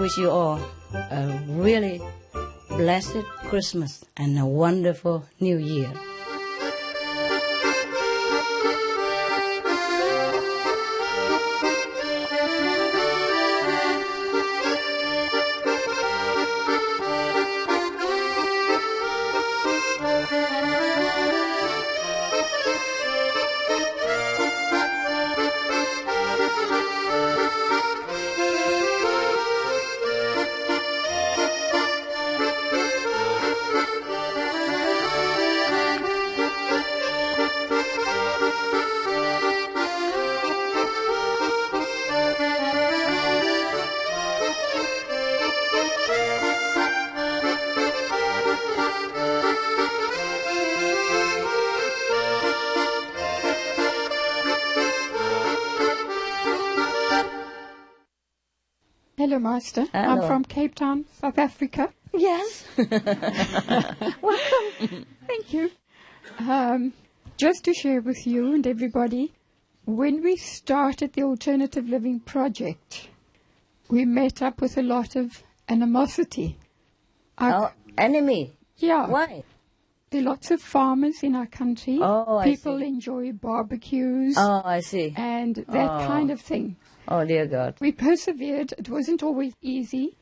wish you all a really blessed Christmas and a wonderful New Year. Hello, Master. Hello. I'm from Cape Town, South Africa. Yes. Welcome. Thank you. Just to share with you and everybody, when we started the Alternative Living Project, we met up with a lot of animosity. Enemy? Yeah. Why? There are lots of farmers in our country. Oh, I People see. enjoy barbecues. Oh, I see. And that kind of thing. Oh, dear God. We persevered. It wasn't always easy,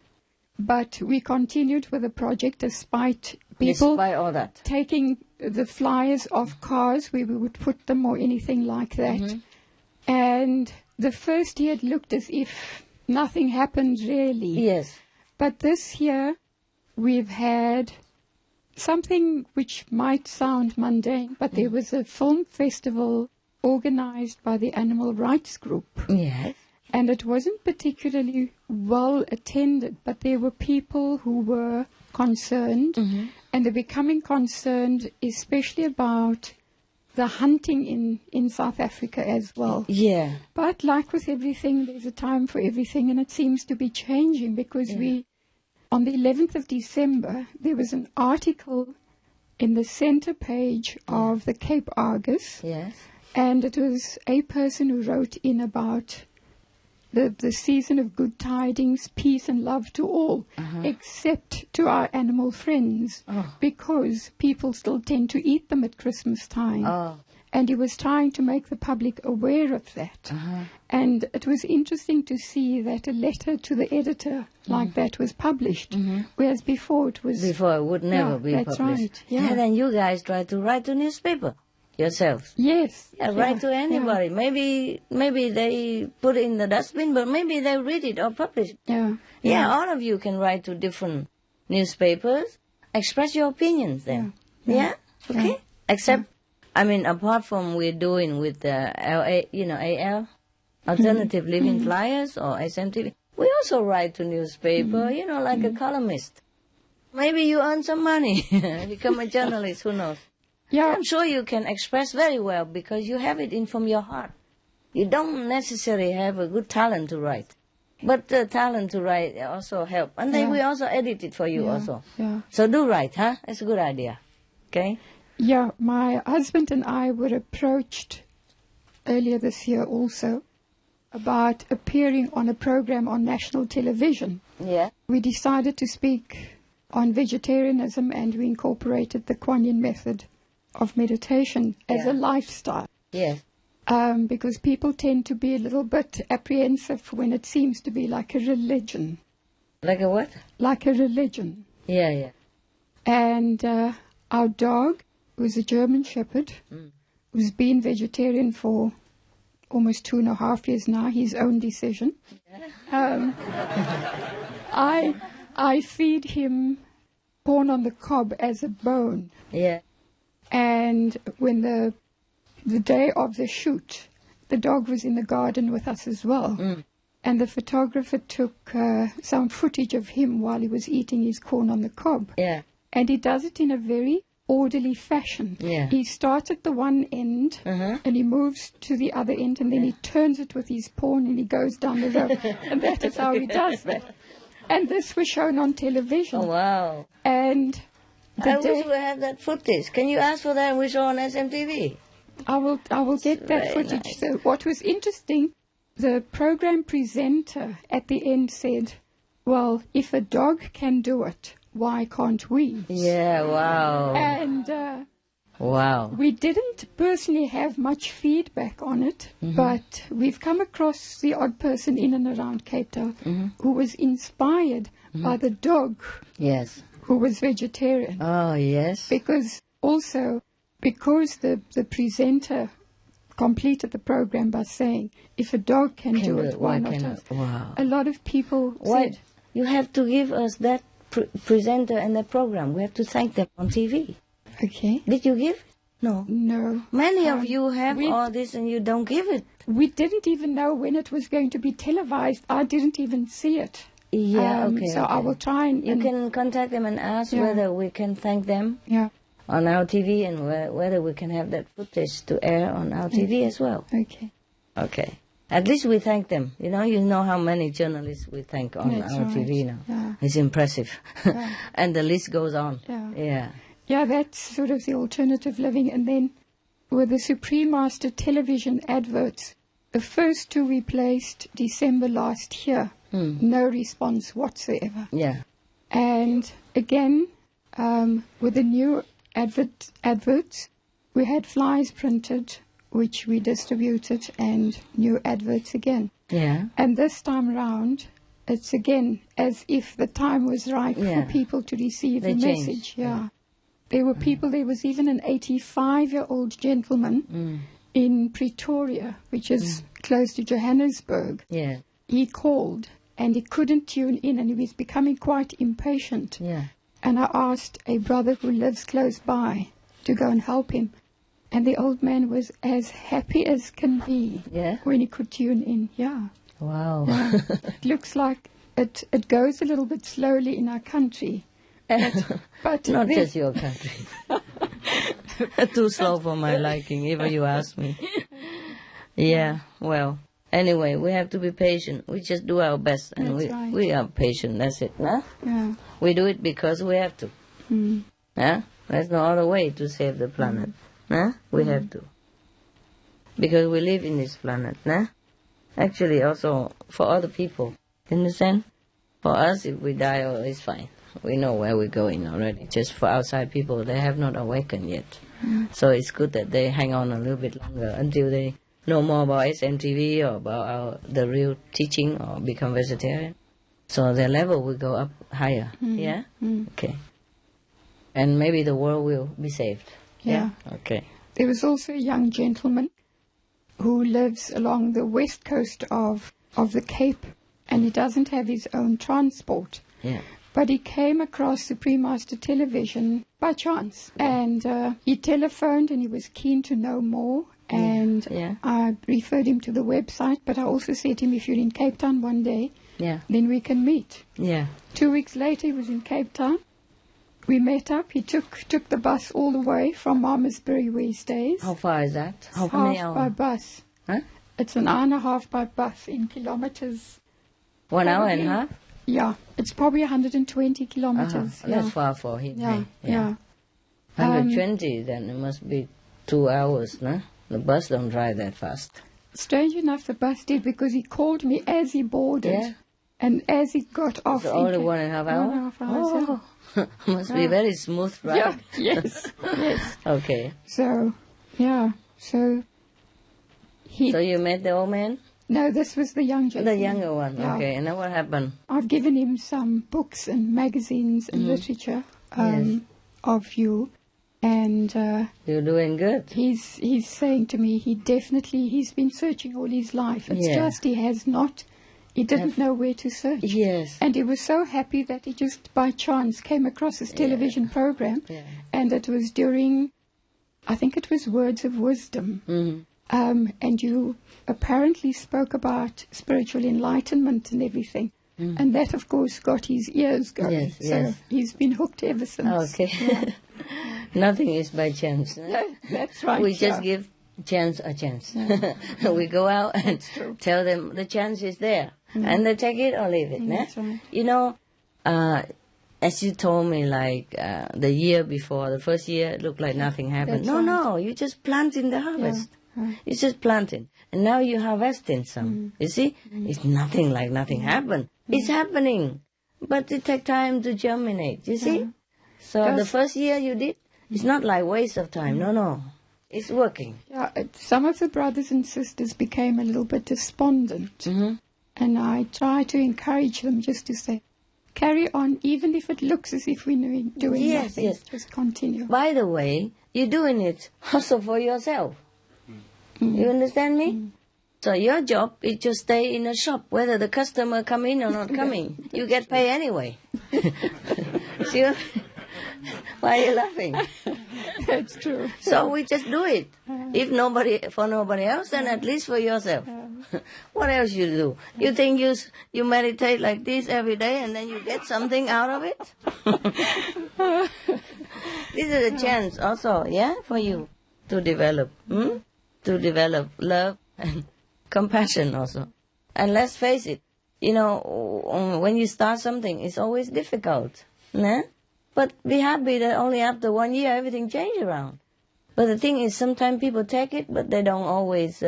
but we continued with the project despite people Despite all that. taking the flyers off cars where we would put them or anything like that. Mm-hmm. And the first year it looked as if nothing happened really. Yes. But this year we've had something which might sound mundane, but there was a film festival organized by the Animal Rights Group. Yes. And it wasn't particularly well attended, but there were people who were concerned, and they're becoming concerned especially about the hunting in South Africa as well. Yeah. But like with everything, there's a time for everything, and it seems to be changing because on the 11th of December, there was an article in the center page of the Cape Argus, Yes. and it was a person who wrote in about the season of good tidings, peace and love to all, except to our animal friends, because people still tend to eat them at Christmas time. Oh. And he was trying to make the public aware of that. And it was interesting to see that a letter to the editor like that was published, whereas before it was... Before it would never be that's published. Right. Yeah. And then you guys try to write to newspaper yourselves. Yes. Yeah, write to anybody. Maybe they put it in the dustbin, but maybe they read it or publish it. Yeah. Yeah, all of you can write to different newspapers. Express your opinions then. Yeah? Okay? Except, I mean, apart from we're doing with the LA, AL, Alternative Living Flyers or SMTV, we also write to newspaper, like a columnist. Maybe you earn some money, become a journalist, who knows? Yeah. I'm sure you can express very well because you have it in from your heart. You don't necessarily have a good talent to write. But the talent to write also help. And then we also edit it for you also. Yeah. So do write, huh? It's a good idea. Okay? Yeah, my husband and I were approached earlier this year also about appearing on a program on national television. Yeah. We decided to speak on vegetarianism, and we incorporated the Kuan Yin method of meditation as a lifestyle. Yes. Because people tend to be a little bit apprehensive when it seems to be like a religion. Like a what? Like a religion. Yeah, yeah. And our dog, who's a German Shepherd, who's been vegetarian for almost 2.5 years now, his own decision. I feed him corn on the cob as a bone. Yeah. And when the day of the shoot, the dog was in the garden with us as well. And the photographer took some footage of him while he was eating his corn on the cob. Yeah. And he does it in a very orderly fashion. Yeah. He starts at the one end and he moves to the other end, and then he turns it with his paw and he goes down the road. And that is how he does that. And this was shown on television. Oh, wow. And I wish we had that footage. Can you ask for that? We saw on SMTV. I will get that Very footage. nice. So what was interesting, the program presenter at the end said, well, if a dog can do it, why can't we? Yeah, wow. And wow. we didn't personally have much feedback on it, but we've come across the odd person in and around Cape Town who was inspired by the dog Yes. who was vegetarian. Oh, yes. Because the presenter completed the program by saying, if a dog can do it, why not us? Wow. A lot of people said, You have to give us that presenter and that program. We have to thank them on TV. okay. Did you give? No. No. Many of you have all this and you don't give it. We didn't even know when it was going to be televised. I didn't even see it. Yeah, okay. So I will try and... You can contact them and ask whether we can thank them on our TV and whether we can have that footage to air on our TV as well. Okay. Okay. At least we thank them. You know how many journalists we thank on our TV now. Yeah. It's impressive. Yeah. And the list goes on. Yeah. Yeah. Yeah, that's sort of the alternative living. And then with the Supreme Master television adverts, the first two we placed December last year. No response whatsoever. Yeah. And again, with the new adverts, we had flyers printed, which we distributed, and new adverts again. Yeah. And this time round, it's again as if the time was right for people to receive the message. Yeah. There were people, there was even an 85-year-old gentleman in Pretoria, which is close to Johannesburg. Yeah. He called and he couldn't tune in and he was becoming quite impatient. Yeah. And I asked a brother who lives close by to go and help him. And the old man was as happy as can be when he could tune in. Yeah. Wow. Yeah. It looks like it goes a little bit slowly in our country. But Not just your country. Too slow for my liking, if you ask me. Yeah, well, anyway, we have to be patient. We just do our best, and we are patient, that's it, no? Yeah. We do it because we have to. Yeah? There's no other way to save the planet. Nah? We have to. Because we live in this planet, nah? Actually, also, for other people, you understand? For us, if we die, it's fine. We know where we're going already. Just for outside people, they have not awakened yet. So it's good that they hang on a little bit longer until they know more about SMTV or about the real teaching or become vegetarian. So their level will go up higher. Yeah? Okay. And maybe the world will be saved. Yeah. Okay. There was also a young gentleman who lives along the west coast of the Cape, and he doesn't have his own transport. Yeah. But he came across Supreme Master Television by chance, and he telephoned and he was keen to know more, and I referred him to the website, but I also said to him, if you're in Cape Town one day, then we can meet. Yeah. 2 weeks later, he was in Cape Town. We met up. He took the bus all the way from Malmesbury, where he stays. How far is that? How many hours? By bus. Huh? It's an hour and a half by bus in kilometers. 1 hour and a half? Yeah, it's probably 120 kilometers. That's far for him. Yeah. 120, then it must be 2 hours, no? The bus don't drive that fast. Strange enough, the bus did, because he called me as he boarded. And as he got off... So only 1.5 hours? 1.5 hours, Oh, must be very smooth, right? Yeah, yes. Okay. So, so you met the old man? No, this was the young gentleman. The younger one, okay. And then what happened? I've given him some books and magazines and literature of you. And you're doing good. He's saying to me, he's been searching all his life. It's just he didn't know where to search. Yes. And he was so happy that he just by chance came across this television program. Yeah. And it was during, I think it was Words of Wisdom. And you apparently spoke about spiritual enlightenment and everything. And that, of course, got his ears going. So he's been hooked ever since. Okay. Yeah. Nothing is by chance. No, that's right. We just give chance a chance. Yeah. We go out and tell them the chance is there. And they take it or leave it. That's right. You know, as you told me, like the year before, the first year, it looked like nothing happened. No, you just planting the harvest. You just planting. And now you're harvesting some. You see? It's nothing like nothing happened. It's happening. but it takes time to germinate, you see? So the first year you did, it's not like waste of time. No. It's working. Yeah, some of the brothers and sisters became a little bit despondent. And I try to encourage them just to say, carry on, even if it looks as if we're doing nothing. Yes. Just continue. By the way, you're doing it also for yourself. You understand me? So your job is to stay in a shop, whether the customer come in or not coming. You get paid anyway. See? Why are you laughing? That's true. So we just do it. If for nobody else, then at least for yourself. What else you do? You think you meditate like this every day and then you get something out of it? This is a chance also, for you to develop. To develop love and compassion also. And let's face it, when you start something, it's always difficult. Nah? But be happy that only after 1 year everything changes around. But the thing is, sometimes people take it, but they don't always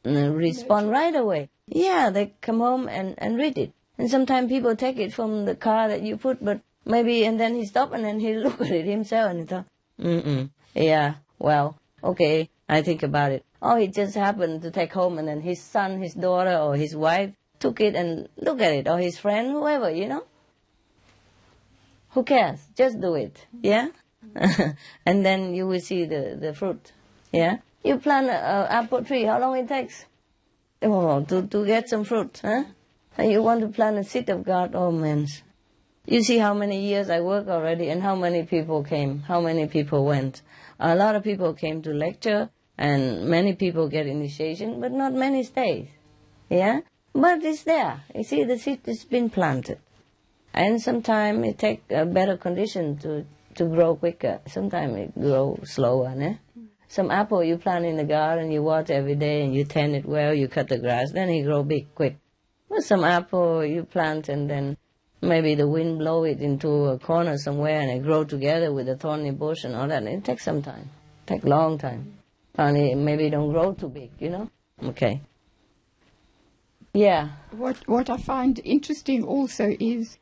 respond right away. Yeah, they come home and read it. And sometimes people take it from the car that you put, but maybe, and then he stopped and then he looked at it himself and he thought, yeah, well, okay, I think about it. Oh, he just happened to take home and then his son, his daughter, or his wife took it and looked at it, or his friend, whoever, Who cares? Just do it, yeah? And then you will see the fruit, yeah? You plant an apple tree, how long it takes? To get some fruit, huh? And you want to plant a seed of God, oh man. You see how many years I work already and how many people came, how many people went. A lot of people came to lecture and many people get initiation, but not many stays, yeah? But it's there. You see, the seed has been planted. And sometimes it takes a better condition to grow quicker. Sometimes it grows slower. Ne? Some apple you plant in the garden, you water every day and you tend it well, you cut the grass, then it grows big quick. But some apple you plant and then maybe the wind blow it into a corner somewhere and it grow together with a thorny bush and all that. It takes some time. It takes a long time. And it maybe don't grow too big, Okay. Yeah. What I find interesting also is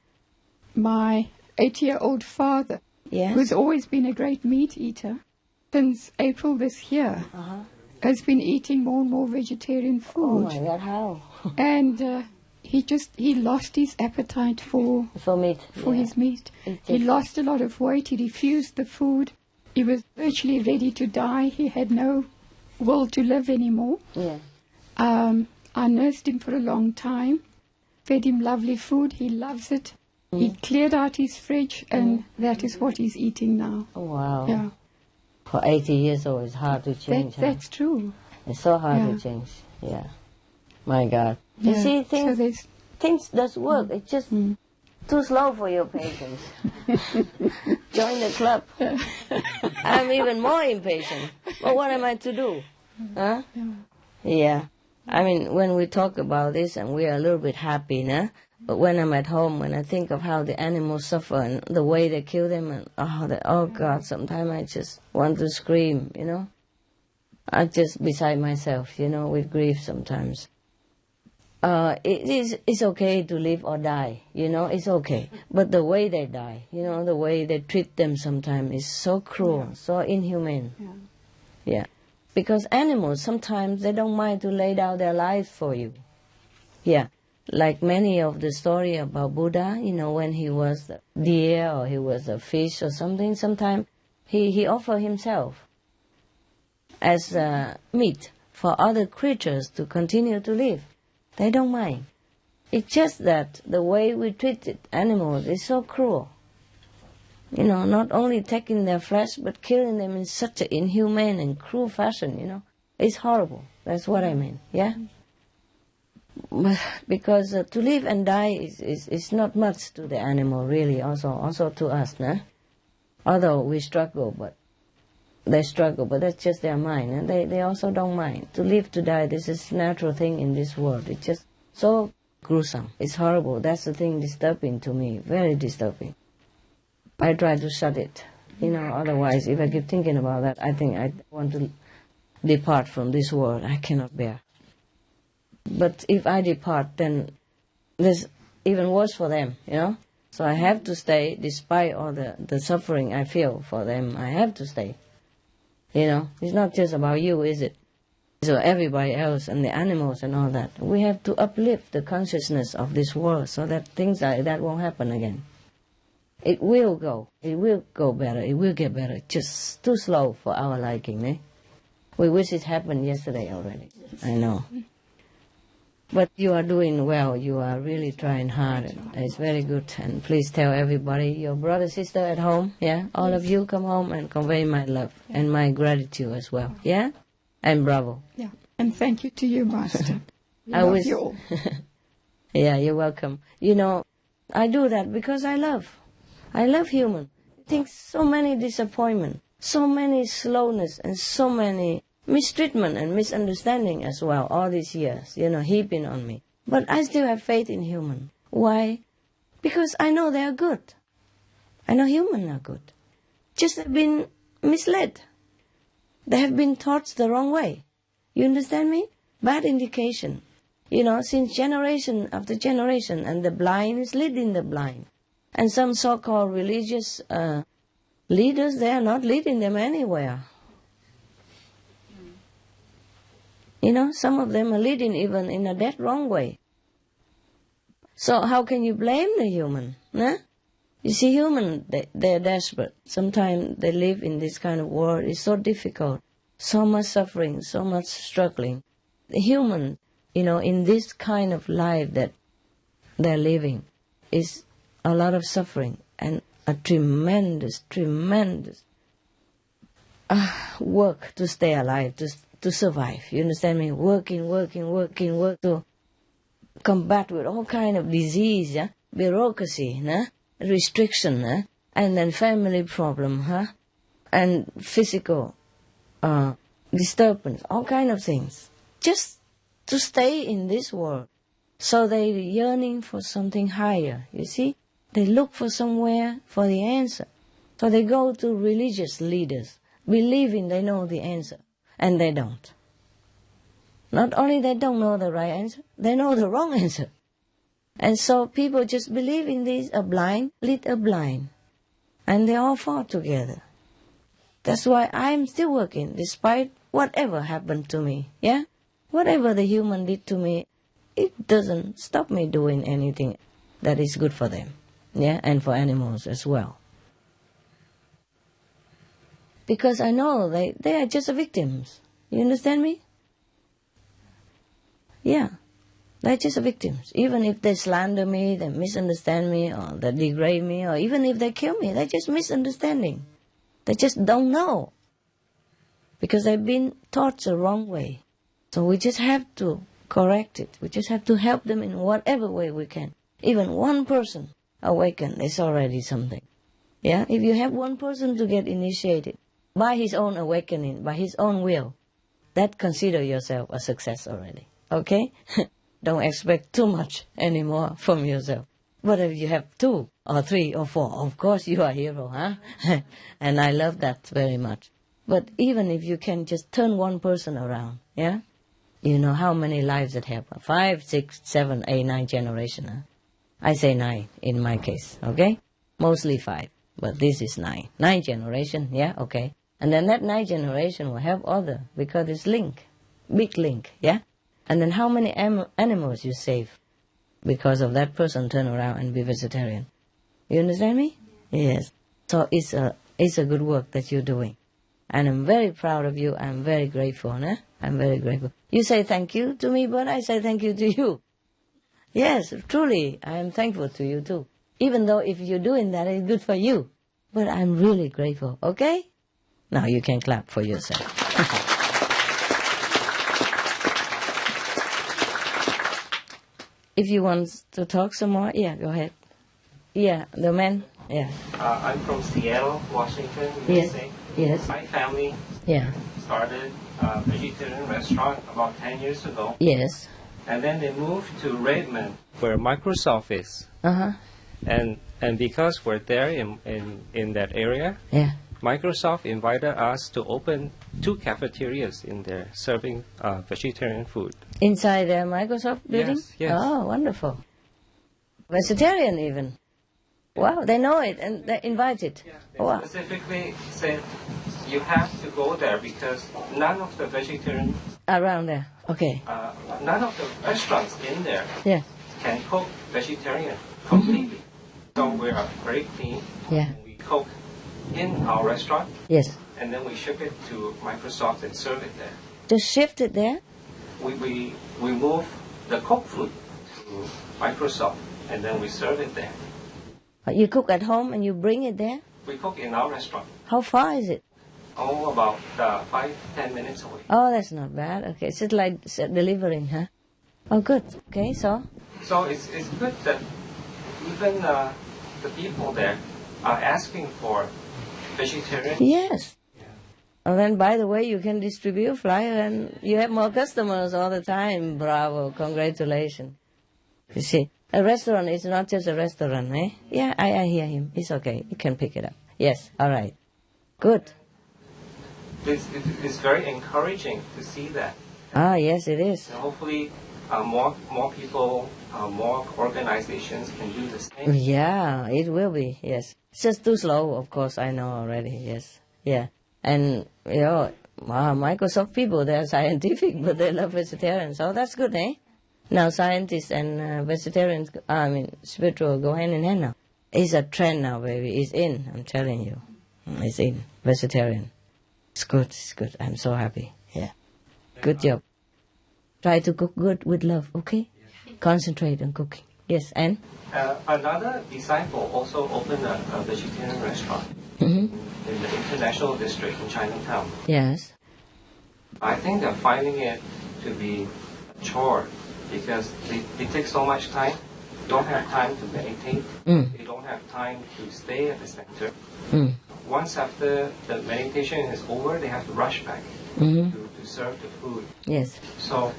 my 8-year-old father, who's always been a great meat eater, since April this year, has been eating more and more vegetarian food. Oh my God, how? And he lost his appetite for meat. For his meat. He lost a lot of weight. He refused the food. He was virtually ready to die. He had no will to live anymore. Yeah. I nursed him for a long time, fed him lovely food. He loves it. He cleared out his fridge, and that is what he's eating now. Oh, wow. Yeah. For 80 years old, it's hard to change. That's true. It's so hard to change. Yeah. My God. You see, things does work. It's just too slow for your patience. Join the club. I'm even more impatient. But what am I to do? Huh? Yeah. I mean, when we talk about this and we are a little bit happy, but when I'm at home, when I think of how the animals suffer and the way they kill them, and oh God, sometimes I just want to scream, I'm just beside myself, with grief sometimes. It's okay to live or die, it's okay. But the way they die, the way they treat them sometimes is so cruel, so inhumane. Yeah. Because animals, sometimes they don't mind to lay down their lives for you. Yeah. Like many of the story about Buddha, when he was a deer or he was a fish or something, sometimes he offered himself as meat for other creatures to continue to live. They don't mind. It's just that the way we treat animals is so cruel. Not only taking their flesh, but killing them in such an inhumane and cruel fashion, It's horrible. That's what I mean, yeah? Because to live and die is not much to the animal, really, also to us, Although we struggle, but they struggle, but that's just their mind, and they also don't mind. To live, to die, this is a natural thing in this world. It's just so gruesome. It's horrible. That's the thing disturbing to me, very disturbing. I try to shut it, otherwise if I keep thinking about that, I think I want to depart from this world. I cannot bear. But if I depart, then there's even worse for them, So I have to stay despite all the suffering I feel for them. I have to stay. You know, it's not just about you, is it? So everybody else and the animals and all that. We have to uplift the consciousness of this world so that things like that won't happen again. It will go. It will go better. It will get better. Just too slow for our liking, eh? We wish it happened yesterday already. I know. But you are doing well. You are really trying hard. It's very good. And please tell everybody, your brother, sister at home, yeah? All of you come home and convey my love and my gratitude as well, yeah? And bravo. Yeah. And thank you to you, Master. I wish you all. Yeah, you're welcome. You know, I do that because I love human. I think so many disappointment, so many slowness, and so many mistreatment and misunderstanding as well, all these years, you know, heaping on me. But I still have faith in human. Why? Because I know they are good. I know humans are good. Just have been misled. They have been taught the wrong way. You understand me? Bad indication. You know, since generation after generation, and the blind is leading the blind. And some so-called religious leaders, they are not leading them anywhere. You know, some of them are leading even in a dead wrong way. So how can you blame the human? Huh? You see, human, they're desperate. Sometimes they live in this kind of world. It's so difficult. So much suffering, so much struggling. The human, you know, in this kind of life that they're living is a lot of suffering and a tremendous work to stay alive, to survive. You understand me? Working to combat with all kind of disease, yeah? Bureaucracy, restriction, and then family problem, and physical disturbance, all kind of things. Just to stay in this world. So they're yearning for something higher, you see? They look for somewhere for the answer. So they go to religious leaders, believing they know the answer, and they don't. Not only they don't know the right answer, they know the wrong answer. And so people just believe in these, a blind lead a blind. And they all fall together. That's why I'm still working, despite whatever happened to me, yeah? Whatever the human did to me, it doesn't stop me doing anything that is good for them, yeah? And for animals as well. Because I know they are just victims. You understand me? Yeah. They're just victims. Even if they slander me, they misunderstand me, or they degrade me, or even if they kill me, they're just misunderstanding. They just don't know. Because they've been taught the wrong way. So we just have to correct it. We just have to help them in whatever way we can. Even one person awakened is already something. Yeah? If you have one person to get initiated by his own awakening, by his own will, that consider yourself a success already. Okay? Don't expect too much anymore from yourself. But if you have 2 or 3 or 4, of course you are a hero, huh? And I love that very much. But even if you can just turn one person around, yeah? You know how many lives it helps? 5, 6, 7, 8, 9 generations. Huh? I say 9 in my case, okay? Mostly 5, but this is 9. 9 generations, yeah, okay. And then that 9 generation will help other because it's link, big link, yeah? And then how many animals you save because of that person turn around and be vegetarian? You understand me? Yes. So it's a good work that you're doing. And I'm very proud of you. I'm very grateful, né? I'm very grateful. You say thank you to me, but I say thank you to you. Yes, truly, I am thankful to you too. Even though if you're doing that, it's good for you. But I'm really grateful, okay? Now you can clap for yourself. If you want to talk some more, yeah, go ahead. Yeah, the man, yeah. I'm from Seattle, Washington, USA. Yes. My family started a vegetarian restaurant about 10 years ago. Yes. And then they moved to Redmond, where Microsoft is. Uh-huh. And because we're there in that area, yeah. Microsoft invited us to open 2 cafeterias in there serving vegetarian food. Inside the Microsoft building? Yes. Oh, wonderful. Vegetarian even? Wow, they know it and they invite it. Yeah, they Wow. specifically said you have to go there because none of the vegetarian, Around there. Okay. none of the restaurants in there Yeah. can cook vegetarian completely. So we are very clean. Yeah. We cook in our restaurant Yes. and then we ship it to Microsoft and serve it there. Just shift it there. We move the cooked food to Microsoft and then we serve it there. You cook at home and you bring it there? We cook in our restaurant. How far is it? Oh, about 5-10 minutes away. Oh, that's not bad. Okay, it's just like delivering, huh? Oh, good. Okay, so? So it's good that even the people there are asking for vegetarian. Yes. And then, by the way, you can distribute flyer and you have more customers all the time. Bravo. Congratulations. You see, a restaurant is not just a restaurant, eh? Yeah, I hear him. It's okay. You can pick it up. Yes, all right. Good. It's very encouraging to see that. Ah, yes, it is. And hopefully, more people, more organizations can do the same. Yeah, it will be, yes. It's just too slow, of course, I know already, yes. Yeah. And, you know, Microsoft people, they're scientific, but they love vegetarians. So that's good, eh? Now scientists and vegetarians, spiritual go hand in hand now. It's a trend now, baby. It's in, I'm telling you. It's in, vegetarian. It's good. I'm so happy. Yeah. Good job. Try to cook good with love, okay? Concentrate on cooking. Yes, and? Another disciple also opened a vegetarian restaurant in the International District in Chinatown. Yes. I think they're finding it to be a chore because it takes so much time. They don't have time to meditate. They don't have time to stay at the center. Once after the meditation is over, they have to rush back to serve the food. Yes. So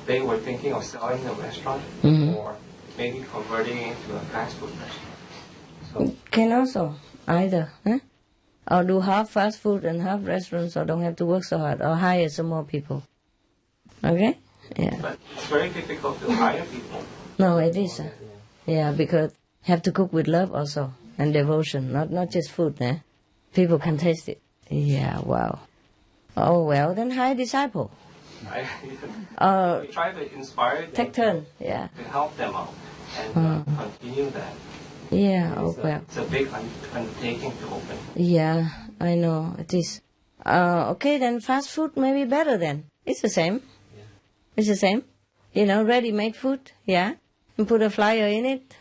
they were thinking of selling the restaurant or maybe converting it into a fast food restaurant. So Can also, either, huh? Or do half fast food and half restaurants, or don't have to work so hard, or hire some more people. Okay? Yeah. but it's very difficult to hire people. No, it is. Yeah, because have to cook with love also, and devotion, not just food, eh? People can taste it. Yeah, wow. Oh, well, then hire disciple. We try to inspire them Take turn, yeah. to help them out and continue that. Yeah, oh, well. It's a big undertaking to open. Yeah, I know, it is. Okay, then fast food may be better then. It's the same. It's the same. You know, ready-made food, yeah. And put a flyer in it.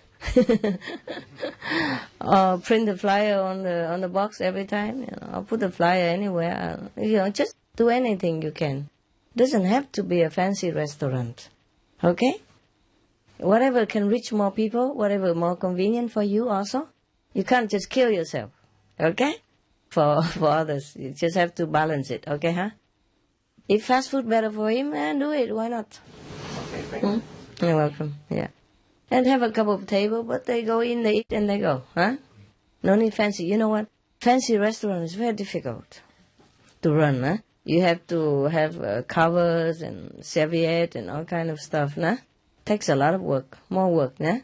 Or print the flyer on the box every time. You know, or put the flyer anywhere. You know, just do anything you can. Doesn't have to be a fancy restaurant. Okay? Whatever can reach more people, whatever more convenient for you also. You can't just kill yourself. Okay? For others. You just have to balance it. Okay, huh? If fast food better for him, do it. Why not? Okay, thank you. You're welcome. Yeah. And have a couple of table, but they go in, they eat, and they go. Huh? No need fancy. You know what? Fancy restaurant is very difficult to run, huh? You have to have covers and serviette and all kind of stuff, nah? Takes a lot of work, more work, nah?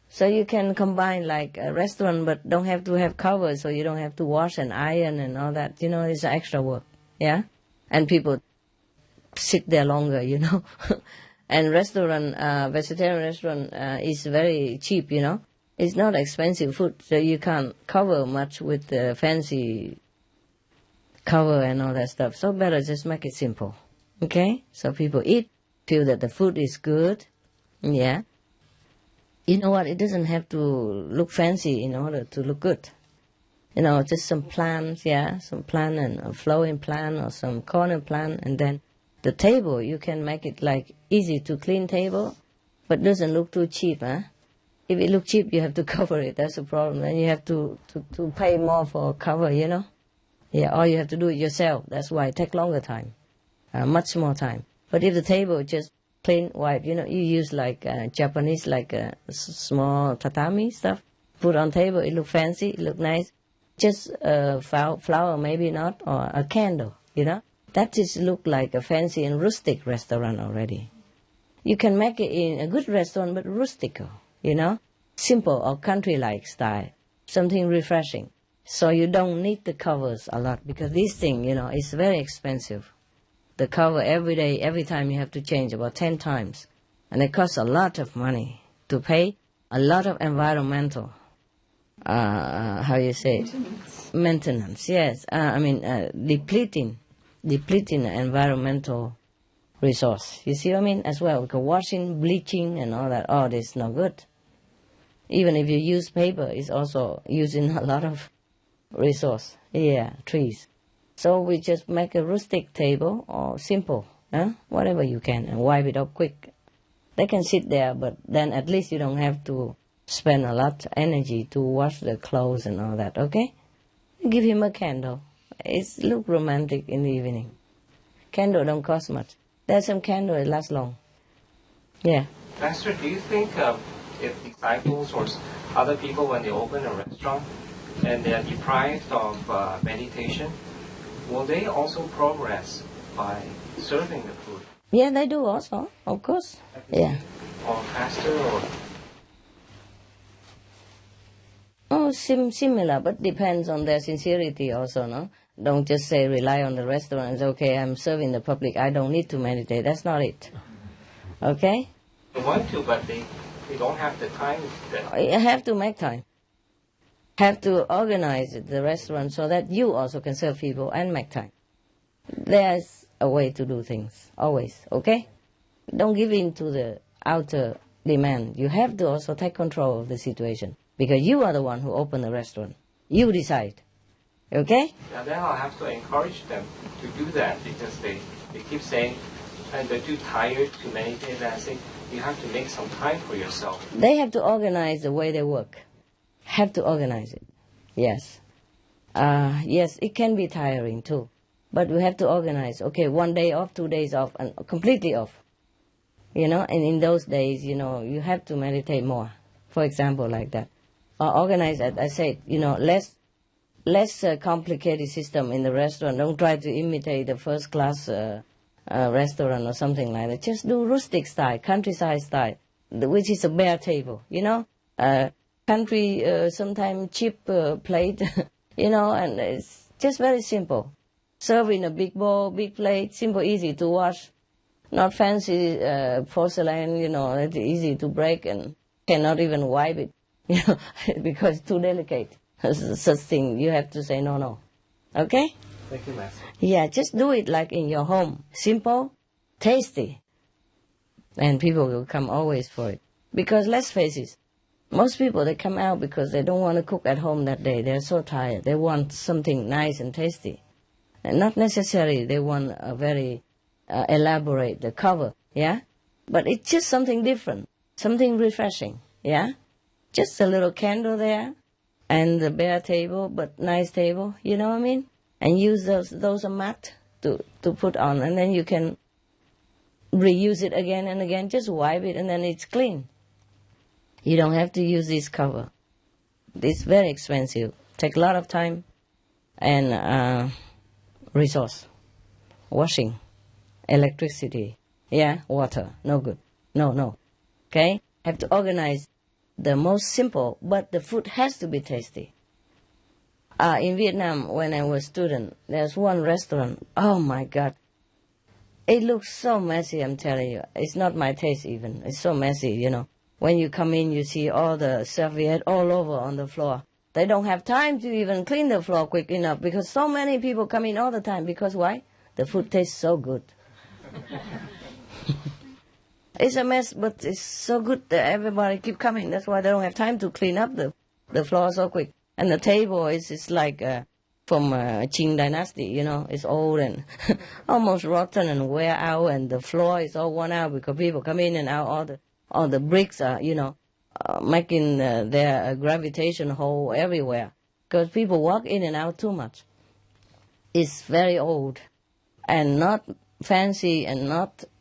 So you can combine like a restaurant, but don't have to have covers, so you don't have to wash and iron and all that. You know, it's extra work, yeah? And people sit there longer, you know? And restaurant, vegetarian restaurant is very cheap, you know? It's not expensive food, so you can't cover much with the fancy cover and all that stuff. So better just make it simple, okay? So people eat, feel that the food is good, yeah? You know what? It doesn't have to look fancy in order to look good. You know, just some plants, yeah? Some plant and a flowering plant or some corner plant, and then the table, you can make it like easy to clean table, but doesn't look too cheap, huh? If it look cheap, you have to cover it. That's the problem. Then you have to pay more for cover, you know? Yeah, or you have to do it yourself. That's why it takes longer time, much more time. But if the table just plain white, you know, you use like Japanese, like small tatami stuff, put on table, it look fancy, it look nice. Just a flower, maybe not, or a candle, you know? That just look like a fancy and rustic restaurant already. You can make it in a good restaurant, but rustical, you know? simple or country-like style, something refreshing. So you don't need the covers a lot because this thing, is very expensive. The cover every day, every time you have to change about 10 times. And it costs a lot of money to pay, a lot of environmental, Maintenance, yes. Depleting environmental resource. You see what I mean? As well, because washing, bleaching, and all that, this is no good. Even if you use paper, it's also using a lot of resource. Yeah, trees. So we just make a rustic table or simple, whatever you can, and wipe it up quick. They can sit there, but then at least you don't have to spend a lot of energy to wash the clothes and all that, okay? Give him a candle. It's look romantic in the evening. Candle don't cost much. There's some candle, it lasts long. Yeah. Pastor, do you think if disciples or other people, when they open a restaurant and they are deprived of meditation, will they also progress by serving the food? Yeah, they do also, of course. Yeah. Or pastor or... Similar, but depends on their sincerity also, no? Don't just say rely on the restaurant and say, okay, I'm serving the public, I don't need to meditate. That's not it. Okay? They want to, but they don't have the time. You have to make time. Have to organize the restaurant so that you also can serve people and make time. There's a way to do things, always, okay? Don't give in to the outer demand. You have to also take control of the situation because you are the one who opened the restaurant. You decide, okay? Yeah, then I'll have to encourage them to do that because they keep saying, and they're too tired to meditate, and I say, you have to make some time for yourself. They have to organize the way they work. Have to organize it, yes. Yes, it can be tiring too. But we have to organize, okay, 1 day off, 2 days off, and completely off. And in those days, you have to meditate more, for example, like that. Or organize, as I said, less complicated system in the restaurant. Don't try to imitate the first-class restaurant or something like that. Just do rustic style, countryside style, which is a bare table, country, sometimes cheap plate, and it's just very simple. Serve in a big bowl, big plate, simple, easy to wash. Not fancy porcelain, it's easy to break and cannot even wipe it, because it's too delicate. Such thing, you have to say no. Okay? Thank you, Master. Yeah, just do it like in your home. Simple, tasty. And people will come always for it. Because let's face it, most people, they come out because they don't want to cook at home that day. They're so tired. They want something nice and tasty. And not necessarily they want a very elaborate the cover, yeah? But it's just something different, something refreshing, yeah? Just a little candle there and the bare table, but nice table, you know what I mean? And use those a mat to put on, and then you can reuse it again and again. Just wipe it and then it's clean. You don't have to use this cover. It's very expensive. Take a lot of time and resource. Washing, electricity, water, no good. No. Okay? Have to organize the most simple, but the food has to be tasty. In Vietnam, when I was a student, there's one restaurant. Oh my God. It looks so messy, I'm telling you. It's not my taste even. It's so messy, When you come in, you see all the serviette all over on the floor. They don't have time to even clean the floor quick enough because so many people come in all the time. Because why? The food tastes so good. It's a mess, but it's so good that everybody keep coming. That's why they don't have time to clean up the floor so quick. And the table is like from Qing dynasty, it's old and almost rotten and wear out, and the floor is all worn out because people come in and out. All the bricks are, making their gravitation hole everywhere because people walk in and out too much. It's very old and not fancy and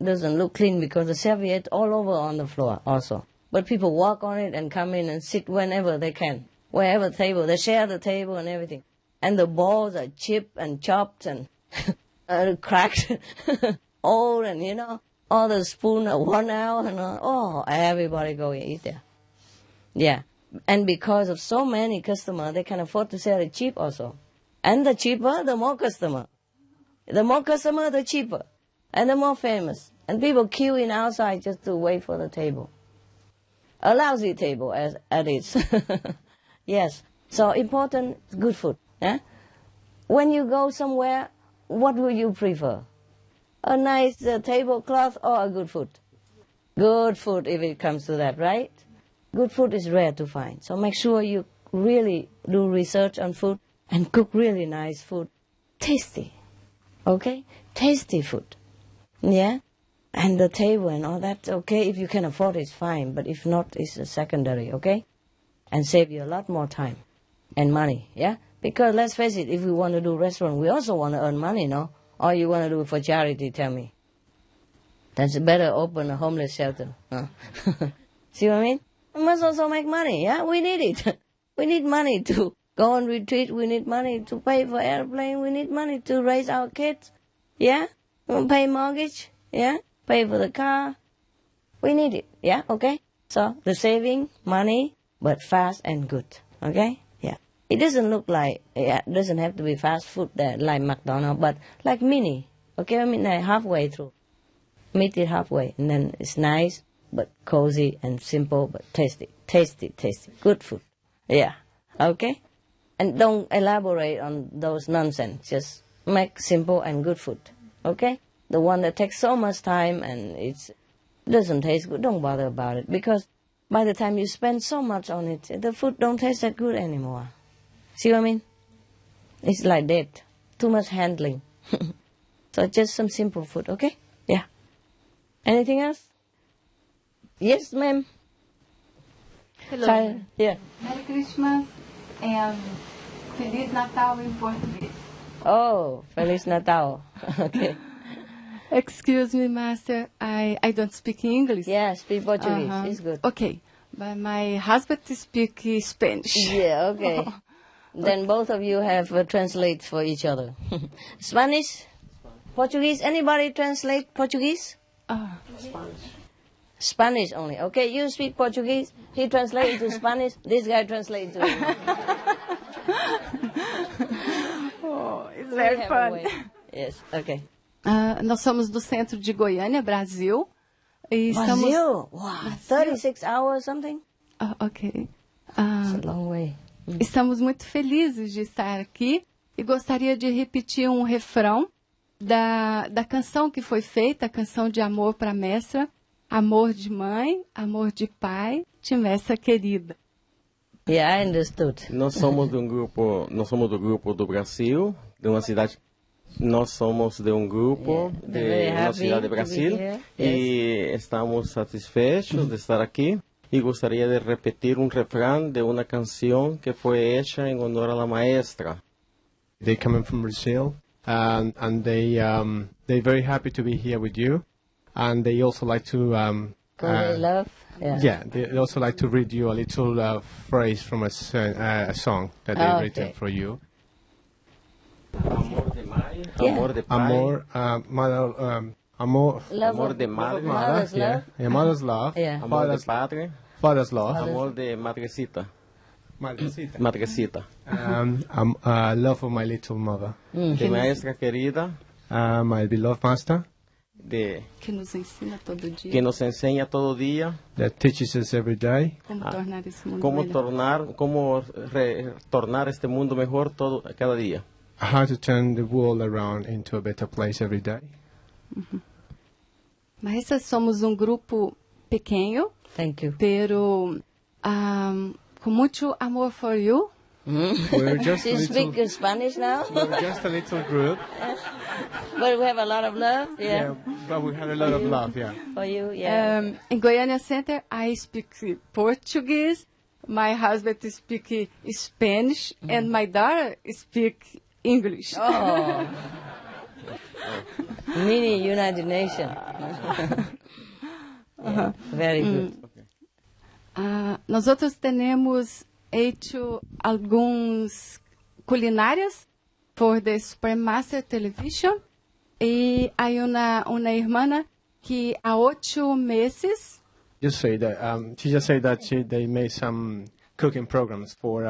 doesn't look clean because the serviette all over on the floor also. But people walk on it and come in and sit whenever they can. Wherever table, they share the table and everything. And the balls are chipped and chopped and cracked, old, and all the spoon are worn out, and everybody go and eat there. Yeah, And because of so many customers, they can afford to sell it cheap also. And the cheaper, the more customer. The more customer, the cheaper. And the more famous. And people queuing outside just to wait for the table. A lousy table as it is. Yes. So important, good food. Yeah? When you go somewhere, what will you prefer? A nice tablecloth or a good food? Good food if it comes to that, right? Good food is rare to find. So make sure you really do research on food and cook really nice food. Tasty. Okay? Tasty food. Yeah? And the table and all that, okay, if you can afford it, it's fine. But if not, it's a secondary, okay? And save you a lot more time and money, yeah? Because let's face it, if we want to do restaurant, we also want to earn money, no? Or you want to do it for charity, tell me. That's better open a homeless shelter. Huh? See what I mean? We must also make money, yeah? We need it. We need money to go on retreat. We need money to pay for airplane. We need money to raise our kids, yeah? Pay mortgage, yeah? Pay for the car. We need it, yeah? Okay? So the saving, money, but fast and good, okay? Yeah. It doesn't look like, it doesn't have to be fast food like McDonald's, but like mini, okay? I mean, like halfway through. Meet it halfway, and then it's nice, but cozy and simple, but tasty. Tasty, tasty. Good food. Yeah. Okay? And don't elaborate on those nonsense. Just make simple and good food. Okay? The one that takes so much time and it doesn't taste good, don't bother about it. Because by the time you spend so much on it, the food don't taste that good anymore. See what I mean? It's like that. Too much handling. So just some simple food, okay? Yeah. Anything else? Yes, ma'am. Hello. Sorry. Yeah. Merry Christmas and Feliz Natal in Portuguese. Oh, Feliz Natal. Okay. Excuse me, Master. I don't speak English. Yeah, speak Portuguese. It's good. Okay. But my husband speaks Spanish. Yeah, okay. Then both of you have translate for each other. Spanish? Portuguese? Anybody translate Portuguese? Spanish only. Okay, you speak Portuguese. He translates into Spanish. This guy translates into English. Oh, it's very fun. Yes, okay. Nós somos do centro de Goiânia, Brasil. E Brazil? Wow, 36 hours something? Ok. It's a long way. Estamos muito felizes de estar aqui e gostaria de repetir um refrão da canção que foi feita, a canção de amor para a mestra. Amor de mãe, amor de pai, de mestra querida. Yeah, I understood. Nós somos do grupo do Brasil, de uma cidade. Nós somos de um grupo de uma cidade de Brasil e estamos satisfeitos de estar aqui. E gostaria de repetir um refrão de uma canção que foi hecha em honor à maestra. They come from Brazil, and they're very happy to be here with you, and they also like to love. Yeah, they also like to read you a little phrase from a song that they've written for you. Amor de mãe, Yeah. amor de pai, Amor, amor de madre, Mother's love. Yeah, mother's love. Yeah. amor de padre, Father's love. amor de madrecita, Madrecita. madrecita. Love of my little mother. De maestra querida, My beloved master Que nos ensina todo dia que nos enseña todo día that teaches us every day como tornar esse mundo cómo melhor. tornar este mundo mejor cada día. how to turn the world around into a better place every day. Mas somos um grupo pequeno, Thank you. pero com muito amor for you. We're just Do you speak Spanish now? we're just a little group. But we have a lot of love, Yeah, but we have a lot of love. Yeah. for you, yeah. In Goiânia Center, I speak Portuguese. My husband speak Spanish, and my daughter speak English. Oh. Mini United Nations. Yeah, very good. Nós outros temos hecho alguns culinárias for the Supermaster Television. E hay una hermana que há 8 meses Just say that she just said that they made some cooking programs for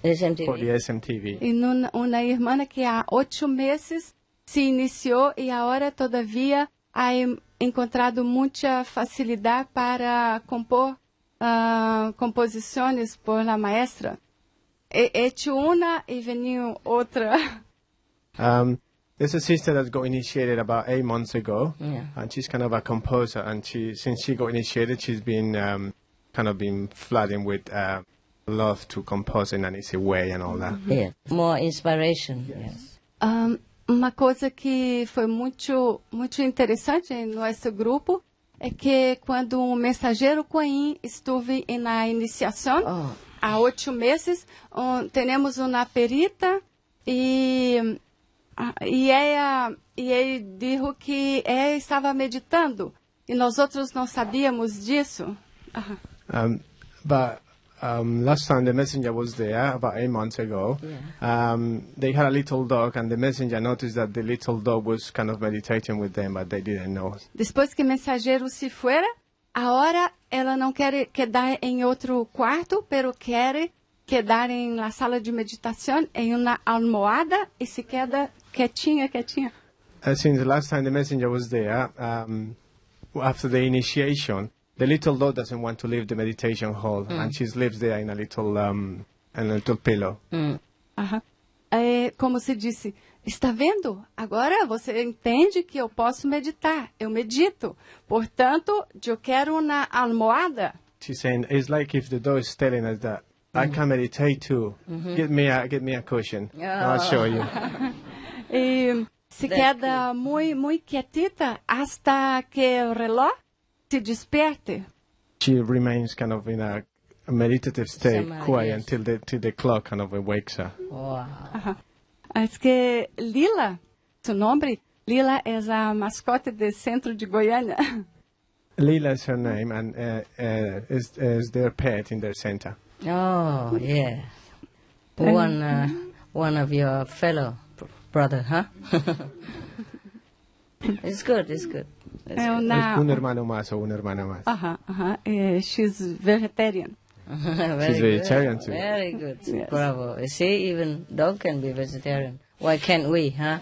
SMTV. for the SMTV. Y una hermana que há 8 meses se iniciou e agora, todavia, ha encontrado muita facilidade para compor composições por la maestra. Hecho una y venido otra. There's a sister that got initiated about 8 months ago, Yeah. and she's kind of a composer. And since she got initiated, she's been kind of been flooding with love to compose in an easy way and all that. Yeah. More inspiration. Yes. Uma coisa que foi muito interessante em nosso grupo é que quando o mensageiro Coin esteve na iniciação, há 8 meses, temos uma perita e ele disse que ele estava meditando e nós outros não sabíamos disso. But last time the messenger was there, about 8 months ago, they had a little dog, and the messenger noticed that the little dog was kind of meditating with them, but they didn't know. Depois que o mensageiro se fuera, agora ela não quer quedar em outro quarto, pero quer quedar em la sala de meditação, em uma almohada, e se queda quietinha. Since the last time the messenger was there, after the initiation, the little dog doesn't want to leave the meditation hall, and she lives there in a little pillow. Como se disse, está vendo? Agora você entende que eu posso meditar. Eu medito. Portanto, eu quero uma almohada. She's saying, it's like if the dog is telling us that I can meditate too. Get me a cushion. I'll show you. E se queda muito quietita hasta que o reloj se desperte. She remains kind of in a meditative state, quiet, until the clock kind of wakes her. Wow. Es que Lila, su nombre, Lila es la mascota del centro de Goiânia. Lila is her name, and is their pet in their center. Oh, yeah. One of your fellow brother, huh? It's good. It's Un hermano más o una hermana más. She's vegetarian. She's vegetarian too. Very good. Yes. Bravo. You see, even dog can be vegetarian. Why can't we, huh?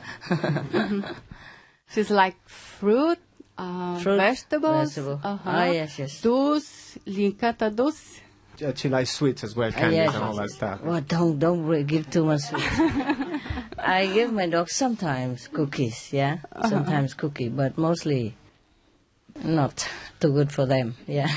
She's like fruit, vegetables. Vegetable. Yes. Doce, lhe encanta doce. She likes sweets as well, candies yes, and all that stuff. Well, don't give too much sweets. I give my dog sometimes cookies, yeah? Sometimes cookie, but mostly not too good for them, yeah.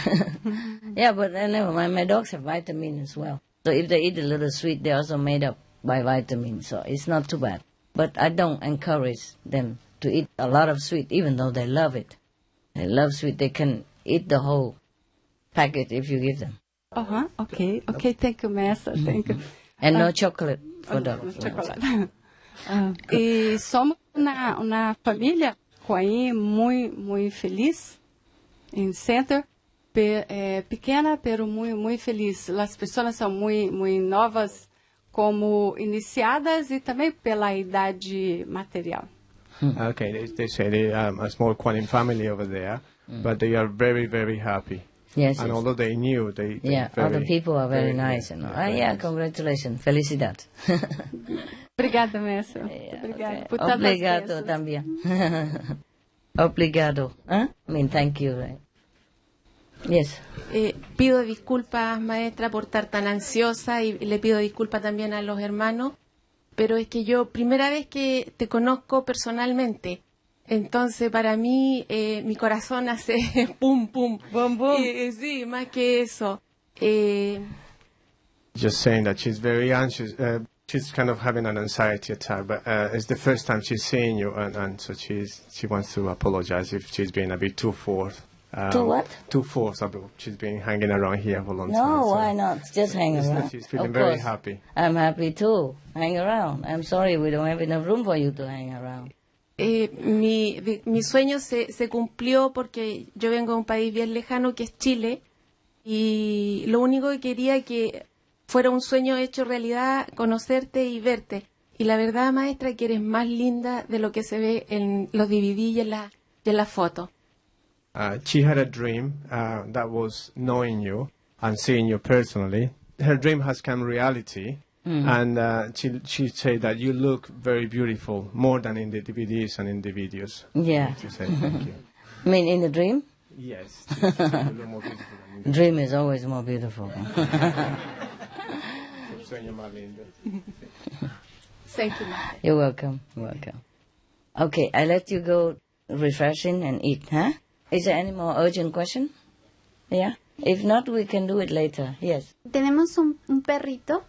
Yeah, but never mind, my dogs have vitamin as well. So if they eat a little sweet, they're also made up by vitamins, so it's not too bad. But I don't encourage them to eat a lot of sweet, even though they love it. They love sweet. They can eat the whole packet if you give them. Okay, thank you, Master, thank you. And no chocolate for dogs. E somos uma família Coin muito feliz em Center, pequena, pero muito feliz. As pessoas são muito novas como iniciadas e também pela idade material. Okay, they say they a small Quanin family over there, but they are very, very happy. Yes. And although they knew, they other people are very nice. Congratulations. Felicidad. Obrigada, Mestre. Obrigada por tantas Obrigado bênçãos. también. Obrigado. I mean, thank you. Right? Yes. Pido disculpas, maestra, por estar tan ansiosa y le pido disculpas también a los hermanos, pero es que yo, primera vez que te conozco personalmente, entonces para mí mi corazón hace pum, pum. Boom, boom. Sí, más que eso. Just saying that she's very anxious. She's kind of having an anxiety attack, but it's the first time she's seeing you, and so she wants to apologize if she's been a bit too forced. Too what? Too forced. She's been hanging around here for a long time. No, so why not? Just hang around. She's feeling Of very course. happy. I'm happy too. Hang around. I'm sorry we don't have enough room for you to hang around. Mi sueño se cumplió porque yo vengo de un país bien lejano que es Chile y lo único que quería que fuera un sueño hecho realidad, conocerte y verte. Y la verdad, maestra, que eres más linda de lo que se ve en los DVD y en la foto. She had a dream that was knowing you and seeing you personally, her dream has come reality. And she said that you look very beautiful, more than in the DVDs and in the videos. Yeah. She said, thank you. I mean, in the dream? Yes. You look more beautiful than in the Dream is always more beautiful. sueño más lindo. Thank you, Master. You're welcome. You're welcome. Okay, I let you go refreshing and eat, huh? Is there any more urgent question? Yeah? If not, we can do it later. Yes. Tenemos un perrito.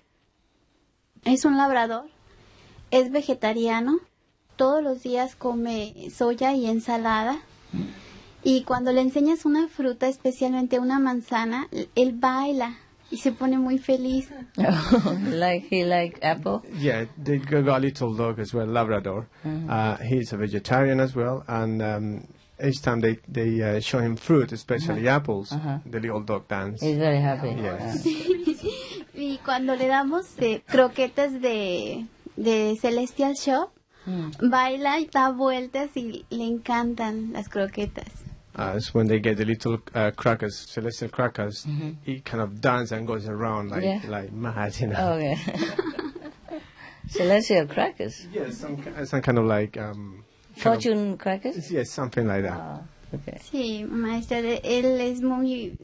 Es un labrador. Es vegetariano. Todos los días come soya y ensalada. Y cuando le enseñas una fruta, especialmente una manzana, él baila y se pone muy feliz. He like apple? Yeah, they got a little dog as well, Labrador. He's a vegetarian as well, and each time they show him fruit, especially apples, the little dog dance. He's very happy. Yes. Y cuando le damos croquetas de Celestial Shop, baila y da vueltas y le encantan las croquetas. It's when they get the little crackers, celestial crackers, he kind of dances and goes around like mad, you know. Okay. Celestial crackers? Yes, some kind of like... Fortune crackers? Yes, something like that. Oh, okay. Sí, maestra, él es muy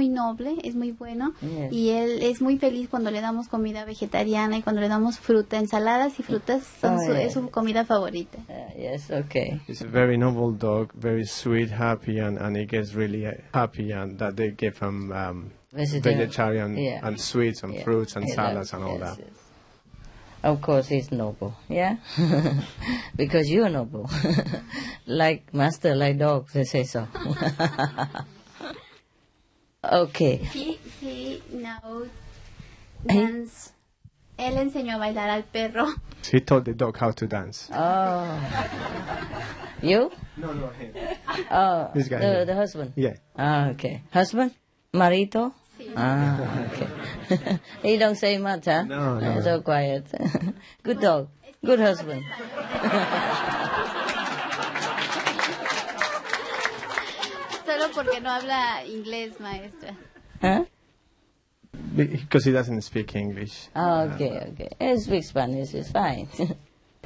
noble, es muy bueno, Yes. y él es muy feliz cuando le damos comida vegetariana y cuando le damos fruta, ensaladas y frutas es su comida favorita. Yes, okay. He's a very noble dog, very sweet, happy, and he gets really happy and that they give him vegetarian and sweets and fruits and salads and all that. Yes. Of course, he's noble, yeah? Because you're noble. Like master, like dogs, they say so. Okay. He knows dance. Él enseñó a bailar al perro. He taught the dog how to dance. Oh. You? No, him. Oh, This guy. the husband? Yeah. Ah, okay. Husband? Marito? Ah, okay. He don't say much, huh? No. So quiet. Good dog. Good husband. Solo porque no habla inglés, maestra. Huh? Because he doesn't speak English. Oh, okay. He speaks Spanish. It's fine.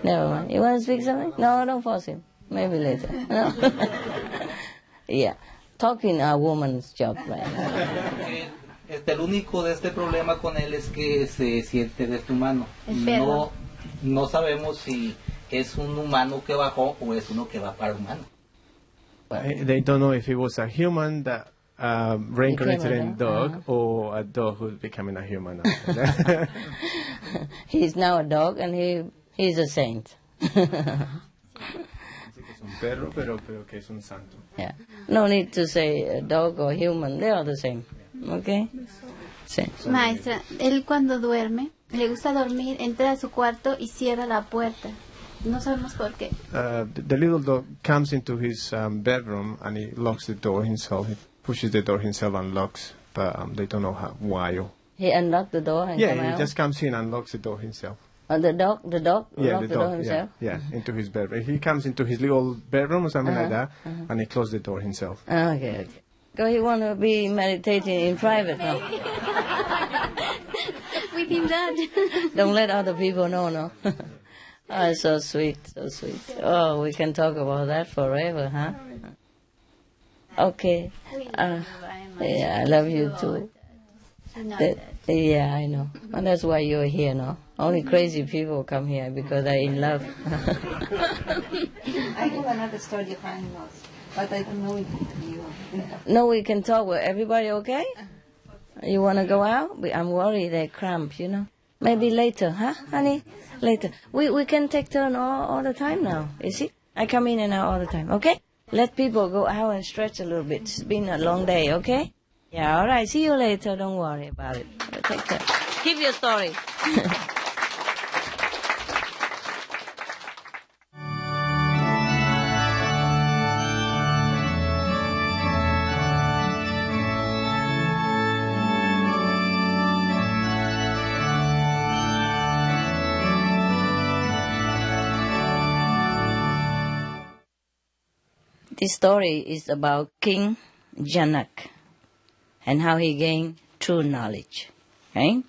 Never mind. You want to speak something? No, don't force him. Maybe later. No? Yeah. Talking a woman's job, right? El único de este problema con él es que se siente deshumano. No sabemos si es un humano que bajó o es uno que va para humano. They don't know if he was a human that reincarnated in a dog or a dog who's becoming a human. He's now a dog and he's a saint. Perro, pero que es un santo. Yeah. No need to say dog or human. They are the same. Okay? Same. Maestra, él cuando duerme, le gusta dormir, entra a su cuarto y cierra la puerta. No sabemos por qué. The little dog comes into his bedroom and he locks the door himself. He pushes the door himself and locks, but they don't know why. He unlocked the door and come out? He just comes in and locks the door himself. The dog locked the door himself? Yeah, into his bedroom. He comes into his little bedroom or something like that, and he closes the door himself. Okay. So he want to be meditating in private now. With him, Dad. Don't let other people know, no? Oh, so sweet, so sweet. Oh, we can talk about that forever, huh? Okay. Yeah, I love you too. Yeah, I know. And that's why you're here, no? Only crazy people come here because they're in love. I have another story of animals, but I don't know if you... No, we can talk. Well, everybody okay? You want to go out? I'm worried they cramp, you know. Maybe later, huh, honey? Later. We can take turn all the time now, you see? I come in and out all the time, okay? Let people go out and stretch a little bit. It's been a long day, okay? Yeah, all right. See you later. Don't worry about it. Take care. Keep your story. This story is about King Janak and how he gained true knowledge. Okay?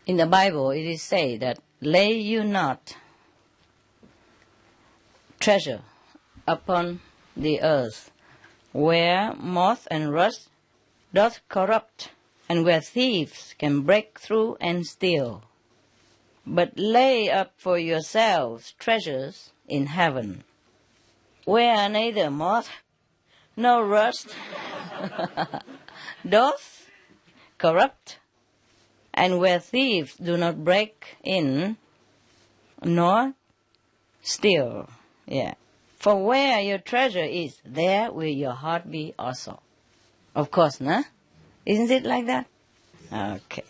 In the Bible, it is said that lay you not treasure upon the earth, where moth and rust doth corrupt, and where thieves can break through and steal. But lay up for yourselves treasures in heaven, where neither moth nor rust doth corrupt, and where thieves do not break in nor steal. Yeah. For where your treasure is, there will your heart be also. Of course, nah? Isn't it like that? Okay.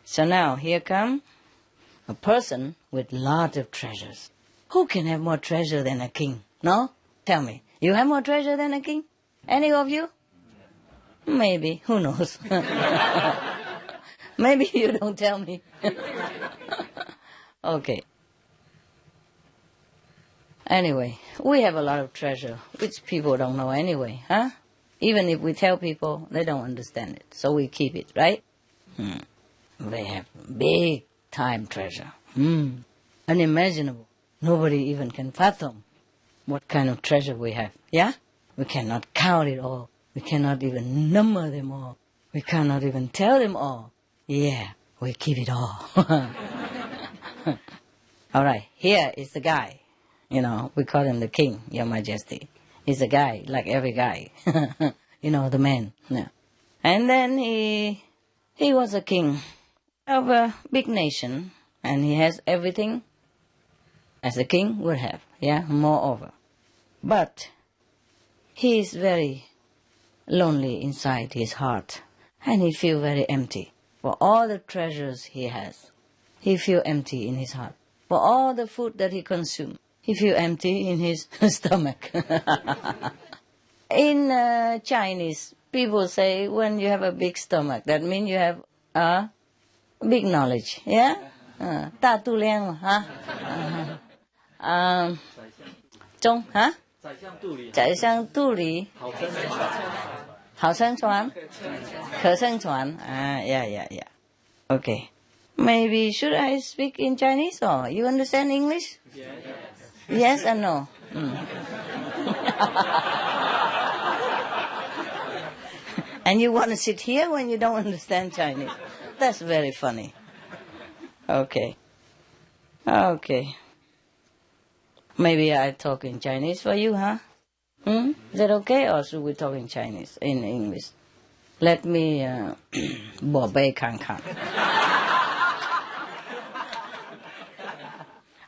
So now, here come a person with lot of treasures. Who can have more treasure than a king? No? Tell me. You have more treasure than a king? Any of you? Maybe. Who knows? Maybe you don't tell me. Okay. Anyway, we have a lot of treasure, which people don't know anyway, huh? Even if we tell people, they don't understand it. So we keep it, right? They have big time treasure. Unimaginable. Nobody even can fathom what kind of treasure we have. Yeah? We cannot count it all. We cannot even number them all. We cannot even tell them all. Yeah, we keep it all. All right, here is the guy. You know, we call him the king, Your Majesty. He's a guy, like every guy. You know, the man. Yeah. And then he was a king of a big nation, and he has everything as a king would have. Yeah, moreover. But he is very lonely inside his heart, and he feels very empty for all the treasures he has. He feels empty in his heart. For all the food that he consumes, he feels empty in his stomach. In Chinese, people say when you have a big stomach, that means you have a big knowledge. Yeah? 大肚量, huh? 中, huh? 宰相肚里好生传可生传 yeah. Okay. Maybe should I speak in Chinese or you understand English? Yes and no? And you want to sit here when you don't understand Chinese? That's very funny. Okay. Maybe I talk in Chinese for you, huh? Is that okay, or should we talk in Chinese, in English? Let me 宝贝看看.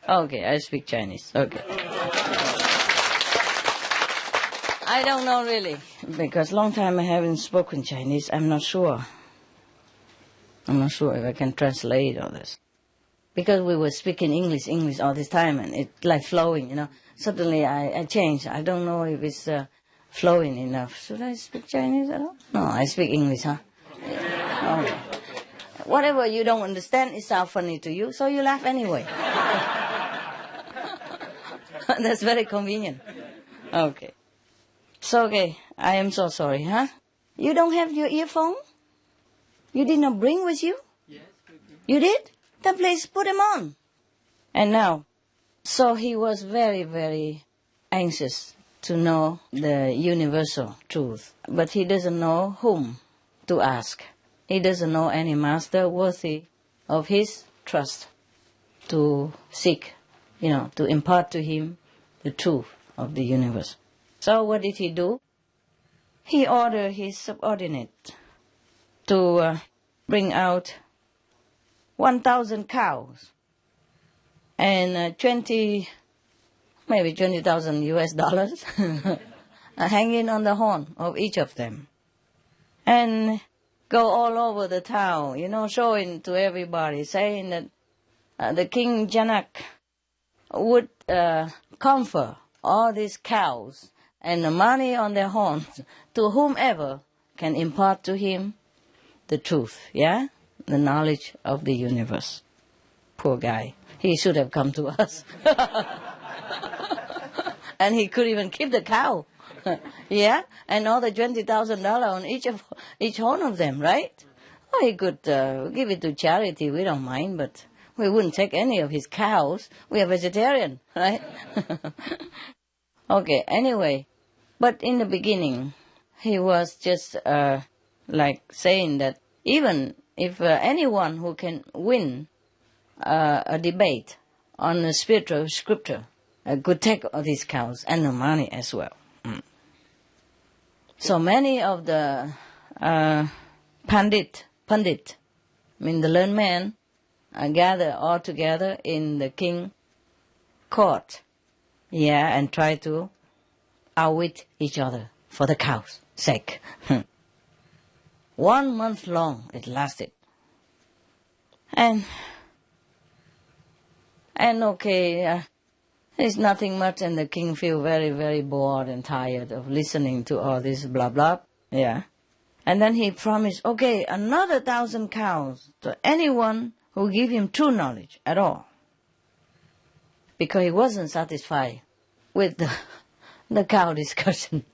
Okay, I speak Chinese. Okay. I don't know really, because long time I haven't spoken Chinese. I'm not sure if I can translate all this. Because we were speaking English all this time, and it's like flowing, you know. Suddenly I changed. I don't know if it's flowing enough. Should I speak Chinese at all? No, I speak English, huh? Yeah. Okay. Whatever you don't understand, it sounds funny to you, so you laugh anyway. That's very convenient. Okay. So, okay, I am so sorry, huh? You don't have your earphone? You did not bring with you? Yes. You did? Then please put them on. And now, so he was very, very anxious to know the universal truth. But he doesn't know whom to ask. He doesn't know any master worthy of his trust to seek, you know, to impart to him the truth of the universe. So what did he do? He ordered his subordinate to bring out 1,000 cows and maybe $20,000 US hanging on the horn of each of them, and go all over the town, you know, showing to everybody, saying that the King Janak would confer all these cows and the money on their horns to whomever can impart to him the truth, yeah? The knowledge of the universe. Poor guy. He should have come to us. And he could even keep the cow. Yeah, and all the $20,000 on each one of them, right? Oh, he could give it to charity. We don't mind, but we wouldn't take any of his cows. We are vegetarian, right? Okay. Anyway, but in the beginning, he was just like saying that even if anyone who can win a debate on a spiritual scripture could take all these cows and the money as well. So many of the Pandit, I mean the learned men, gather all together in the king court, and try to outwit each other for the cows' sake. 1 month long it lasted. And okay, there's nothing much, and the king feel very, very bored and tired of listening to all this blah blah. Yeah. And then he promised, okay, another 1,000 cows to anyone who give him true knowledge at all. Because he wasn't satisfied with the cow discussion,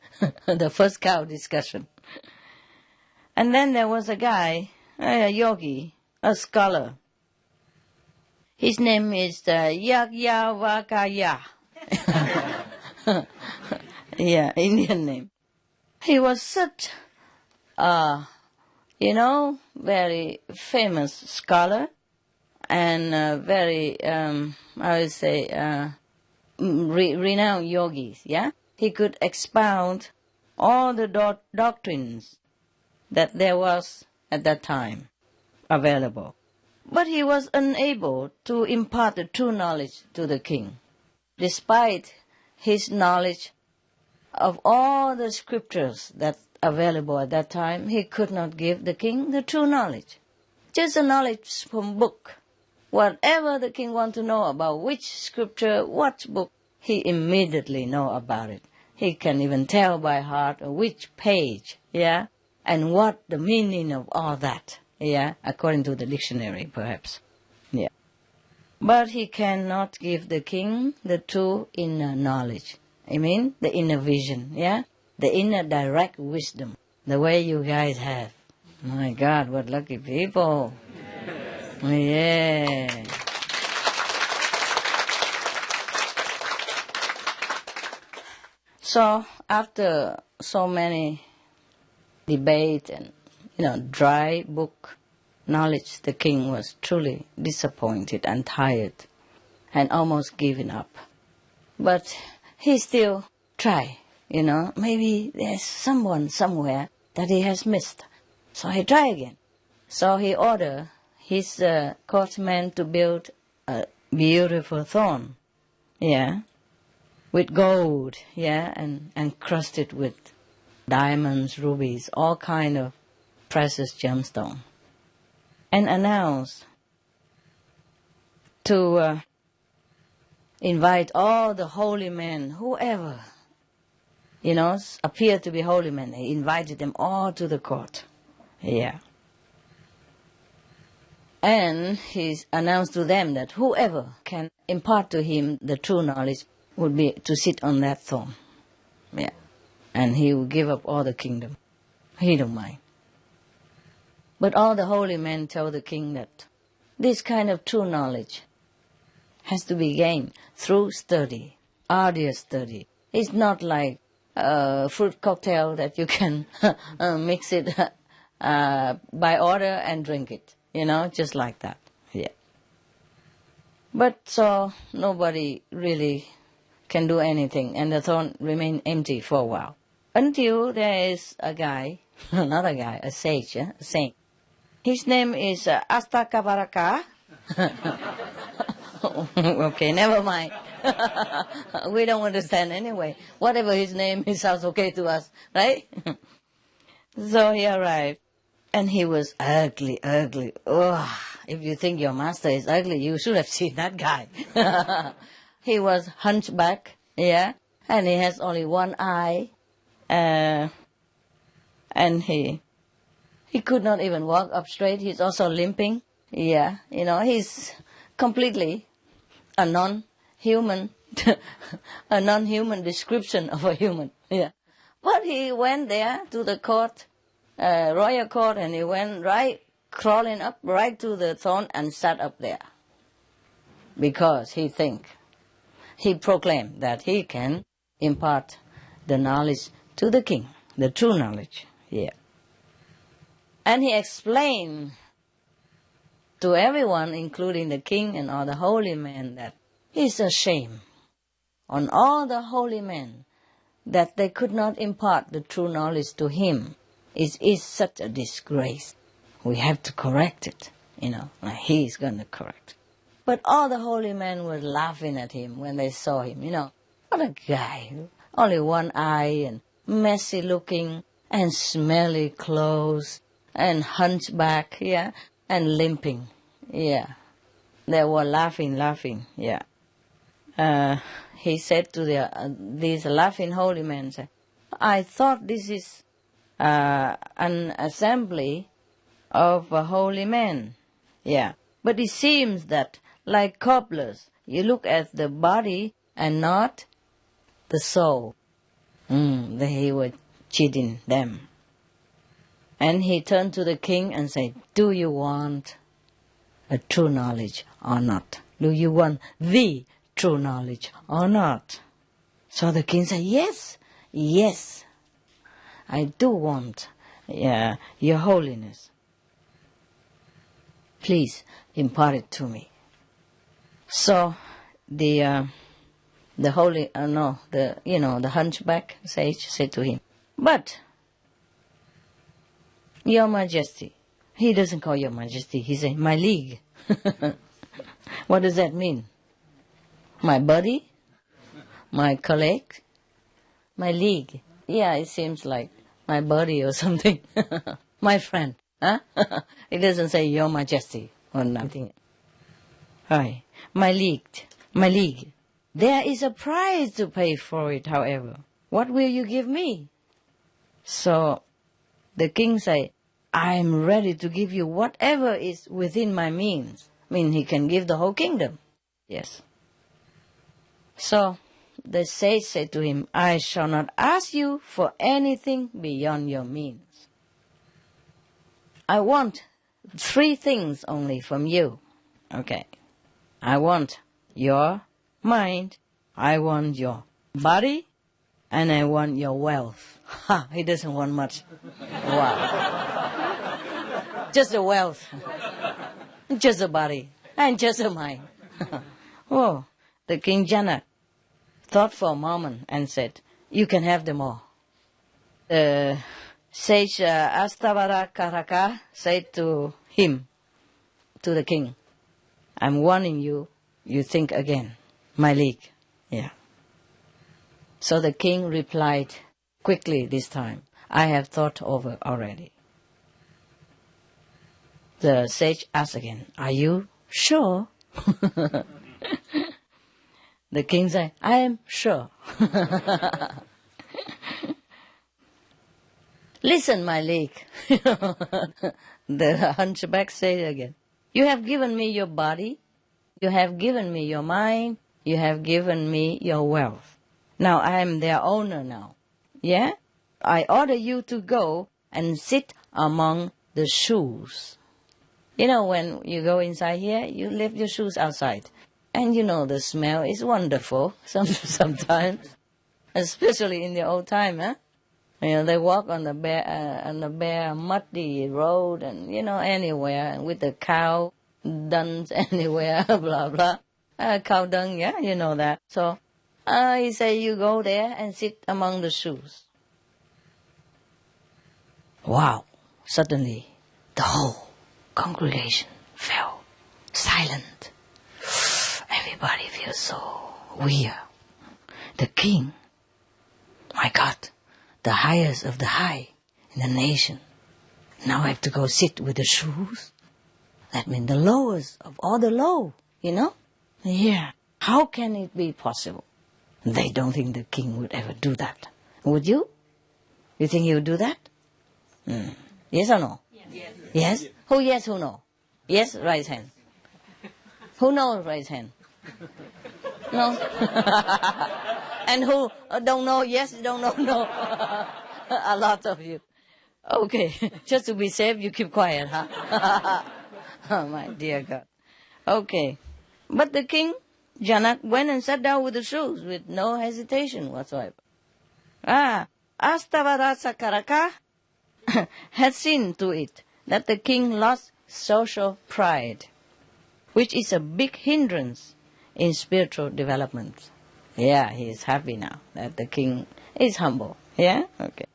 the first cow discussion. And then there was a guy, a yogi, a scholar. His name is Yagyavakaya. Yeah, Indian name. He was such very famous scholar and very, I would say, renowned yogis, yeah? He could expound all the doctrines that there was at that time available. But he was unable to impart the true knowledge to the king. Despite his knowledge of all the scriptures that available at that time, he could not give the king the true knowledge. Just the knowledge from book. Whatever the king wants to know about which scripture, what book, he immediately know about it. He can even tell by heart which page, yeah, and what the meaning of all that, yeah, according to the dictionary, perhaps, yeah. But he cannot give the king the true inner knowledge. I mean, the inner vision, yeah, the inner direct wisdom, the way you guys have. My God, what lucky people! Yeah. So after so many debate and dry book knowledge, the king was truly disappointed and tired and almost given up. But he still tried, maybe there's someone somewhere that he has missed. So he tried again. So he ordered his courtmen to build a beautiful throne, with gold, and encrusted with diamonds, rubies, all kind of precious gemstone, and announced to invite all the holy men, whoever, appeared to be holy men. He invited them all to the court, And he announced to them that whoever can impart to him the true knowledge would be to sit on that throne. And he will give up all the kingdom. He don't mind. But all the holy men told the king that this kind of true knowledge has to be gained through study, arduous study. It's not like a fruit cocktail that you can mix it by order and drink it. Just like that. But so nobody really can do anything, and the throne remained empty for a while. Until there is a guy, not a guy, a sage, a saint. His name is Astakavaraka. Okay, never mind. We don't understand anyway. Whatever his name, it sounds okay to us, right? So he arrived. And he was ugly. Oh, if you think your master is ugly, you should have seen that guy. He was hunchback, and he has only one eye, and he could not even walk up straight. He's also limping, he's completely a non-human, a non-human description of a human, But he went there to the court, royal court, and he went crawling up right to the throne and sat up there. Because he proclaimed that he can impart the knowledge to the king, the true knowledge. Yeah. And he explained to everyone, including the king and all the holy men, that it's a shame on all the holy men that they could not impart the true knowledge to him. It is such a disgrace. We have to correct it, he's going to correct. But all the holy men were laughing at him when they saw him, What a guy, only one eye and messy looking and smelly clothes and hunchback, yeah, and limping, yeah. They were laughing, yeah. He said to these laughing holy men, I thought this is an assembly of holy men, yeah. But it seems that, like cobblers, you look at the body and not the soul. They were cheating them. And he turned to the king and said, do you want a true knowledge or not? Do you want the true knowledge or not? So the king said, yes, I do want your holiness. Please impart it to me. So the hunchback sage said to him, but Your Majesty. He doesn't call Your Majesty. He said, my league. What does that mean? My buddy? My colleague? My league? Yeah, it seems like my buddy or something. My friend. Huh? It doesn't say Your Majesty or nothing. Hi. My league. There is a price to pay for it, however. What will you give me? So the king said, I am ready to give you whatever is within my means. I mean, he can give the whole kingdom. Yes. So the sage said to him, I shall not ask you for anything beyond your means. I want 3 things only from you. Okay. I want your mind, I want your body, and I want your wealth. Ha! He doesn't want much. Wow. Just the wealth. Just the body. And just the mind. Oh, the King Janak thought for a moment and said, you can have them all. Sage Astavara said to him, to the king, I'm warning you, you think again. My league. Yeah. So the king replied quickly this time, I have thought over already. The sage asked again, are you sure? The king said, I am sure. Listen, my league. The hunchback said again, you have given me your body, you have given me your mind, you have given me your wealth. Now I am their owner now. Yeah? I order you to go and sit among the shoes. When you go inside here, you leave your shoes outside. And the smell is wonderful sometimes. Especially in the old time, huh? They walk on the bare, muddy road and, anywhere with the cow dung anywhere, blah, blah. Cow dung, yeah, you know that. So, he said, you go there and sit among the shoes. Wow. Suddenly, the whole congregation fell silent. Everybody feels so weird. The king, my God, the highest of the high in the nation, now I have to go sit with the shoes? That means the lowest of all the low, Yeah. How can it be possible? They don't think the king would ever do that. Would you? You think he would do that? Yes or no? Yes. Yes? Who yes, who no? Yes, raise hand. Who knows, raise hand. No? And who don't know yes, don't know no? A lot of you. Okay, just to be safe, you keep quiet, huh? Oh, my dear God. Okay. But the king, Janak, went and sat down with the shoes with no hesitation whatsoever. Astavarasa Karaka had seen to it that the king lost social pride, which is a big hindrance in spiritual development. Yeah, he is happy now that the king is humble. Yeah? Okay.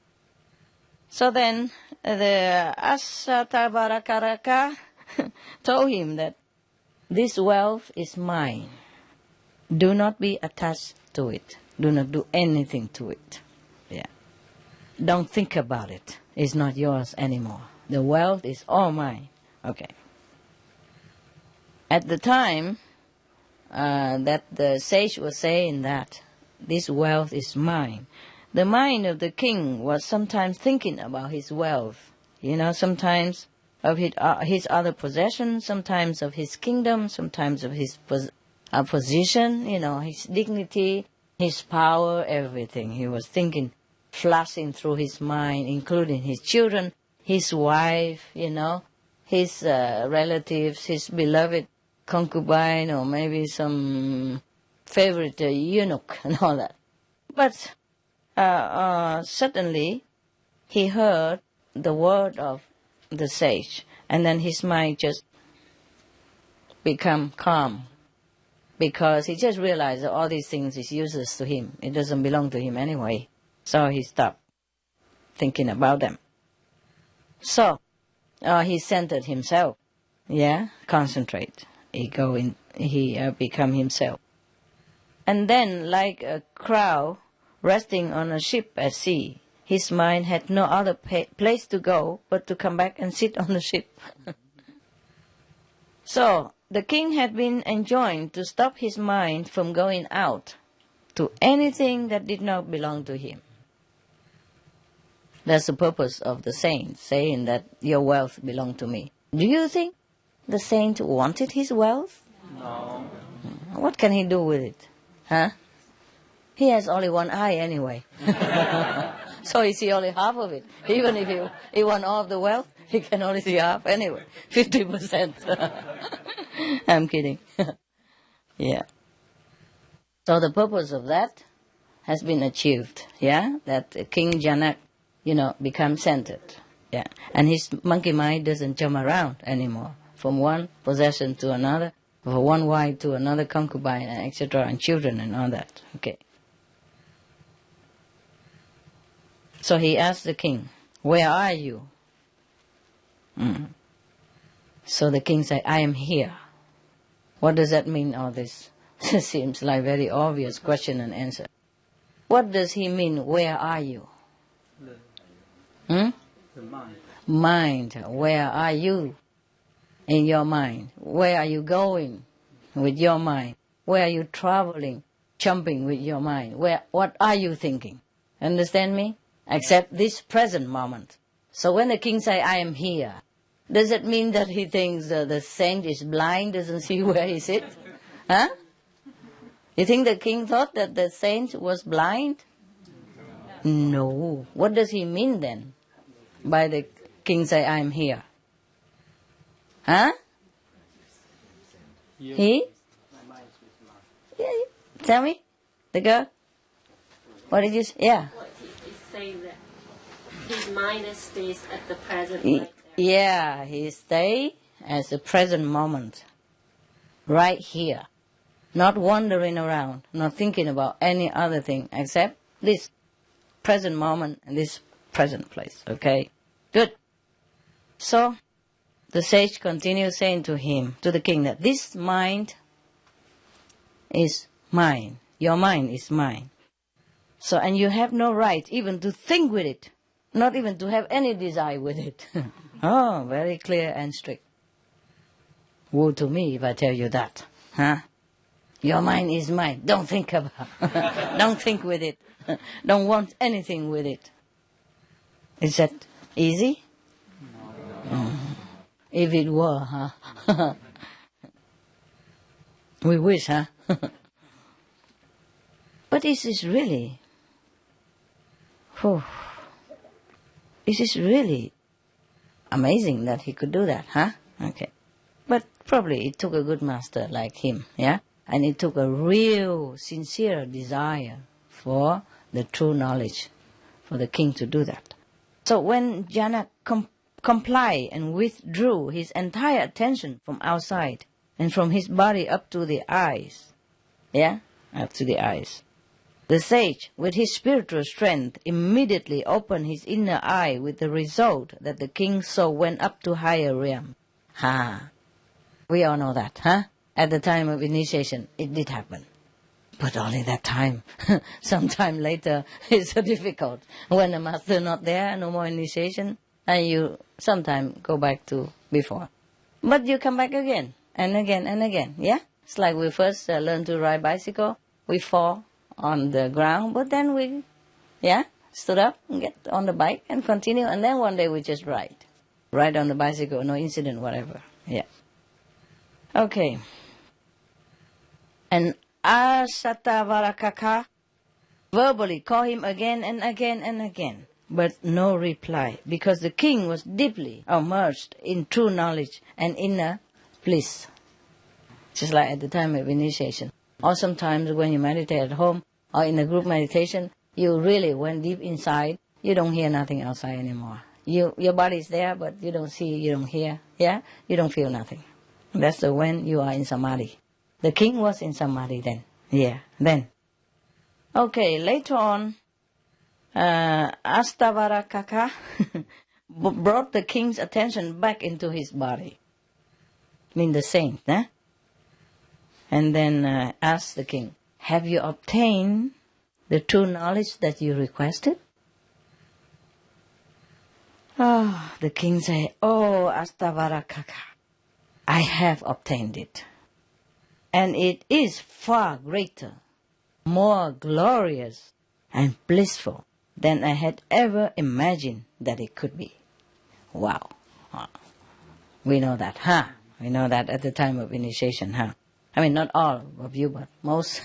So then the Asatavarakaraka told him that this wealth is mine. Do not be attached to it. Do not do anything to it. Yeah. Don't think about it. It's not yours anymore. The wealth is all mine. Okay. At the time that the sage was saying that this wealth is mine, the mind of the king was sometimes thinking about his wealth. Sometimes of his other possessions, sometimes of his kingdom, sometimes of his position, his dignity, his power, everything. He was thinking, flashing through his mind, including his children, his wife, his relatives, his beloved concubine, or maybe some favorite eunuch and all that. But suddenly he heard the word of the sage, and then his mind just become calm, because he just realized that all these things is useless to him. It doesn't belong to him anyway. So he stopped thinking about them. So he centered himself. Yeah, concentrate. He become himself. And then, like a crow resting on a ship at sea, his mind had no other place to go but to come back and sit on the ship. So the king had been enjoined to stop his mind from going out to anything that did not belong to him. That's the purpose of the saint, saying that your wealth belongs to me. Do you think the saint wanted his wealth? No. What can he do with it? Huh? He has only one eye anyway. So he sees only half of it. Even if he wants all of the wealth, he can only see half anyway. 50%. I'm kidding. Yeah. So the purpose of that has been achieved. Yeah? That King Janak, becomes centered. Yeah. And his monkey mind doesn't jump around anymore, from one possession to another, from one wife to another concubine, and etc., and children and all that. Okay. So he asked the king, "Where are you?" So the king said, "I am here." What does that mean, all this? Seems like very obvious question and answer. What does he mean, where are you? The mind. Where are you in your mind? Where are you going with your mind? Where are you traveling, jumping with your mind? What are you thinking? Understand me? Except this present moment. So when the king say, "I am here," does it mean that he thinks the saint is blind, doesn't see where he sits? Huh? You think the king thought that the saint was blind? No. What does he mean then by the king say, "I am here"? Huh? He? Yeah. Tell me, the girl. What did you say? Yeah. He's saying that his mind stays at the present right there. Yeah, he stays at the present moment, right here, not wandering around, not thinking about any other thing except this present moment and this present place. Okay, good. So the sage continues saying to the king, that this mind is mine. Your mind is mine. So, and you have no right even to think with it, not even to have any desire with it. Oh, very clear and strict. Woe to me if I tell you that. Huh? Your mind is mine. Don't think about it. Don't think with it. Don't want anything with it. Is that easy? No. If it were, huh? We wish, huh? But But is this really... Is this really amazing that he could do that, huh? Okay. But probably it took a good master like him, yeah? And it took a real, sincere desire for the true knowledge, for the king to do that. So when Janak complied and withdrew his entire attention from outside and from his body up to the eyes, yeah, up to the eyes, the sage, with his spiritual strength, immediately opened his inner eye, with the result that the king's soul went up to higher realm. We all know that, huh? At the time of initiation, it did happen. But only that time. Sometime later, it's so difficult. When the master not there, no more initiation, and you sometime go back to before. But you come back again, and again, and again, yeah? It's like we first learn to ride bicycle, we fall on the ground, but then we, stood up and get on the bike and continue, and then one day we just ride on the bicycle, no incident, whatever, yeah. Okay. And Asatavarakaka verbally called him again and again and again, but no reply, because the king was deeply immersed in true knowledge and inner bliss. Just like at the time of initiation. Or sometimes when you meditate at home or in a group meditation, you really went deep inside, you don't hear nothing outside anymore. Your body is there, but you don't see, you don't hear, yeah? You don't feel nothing. That's when you are in samadhi. The king was in samadhi then. Yeah, then. Okay, later on, Astavarakaka brought the king's attention back into his body. I mean the saint, eh? And then asked the king, have you obtained the true knowledge that you requested? The king said, oh, Astavarakaka, I have obtained it. And it is far greater, more glorious and blissful than I had ever imagined that it could be. Wow. We know that, huh? We know that at the time of initiation, huh? I mean, not all of you, but most.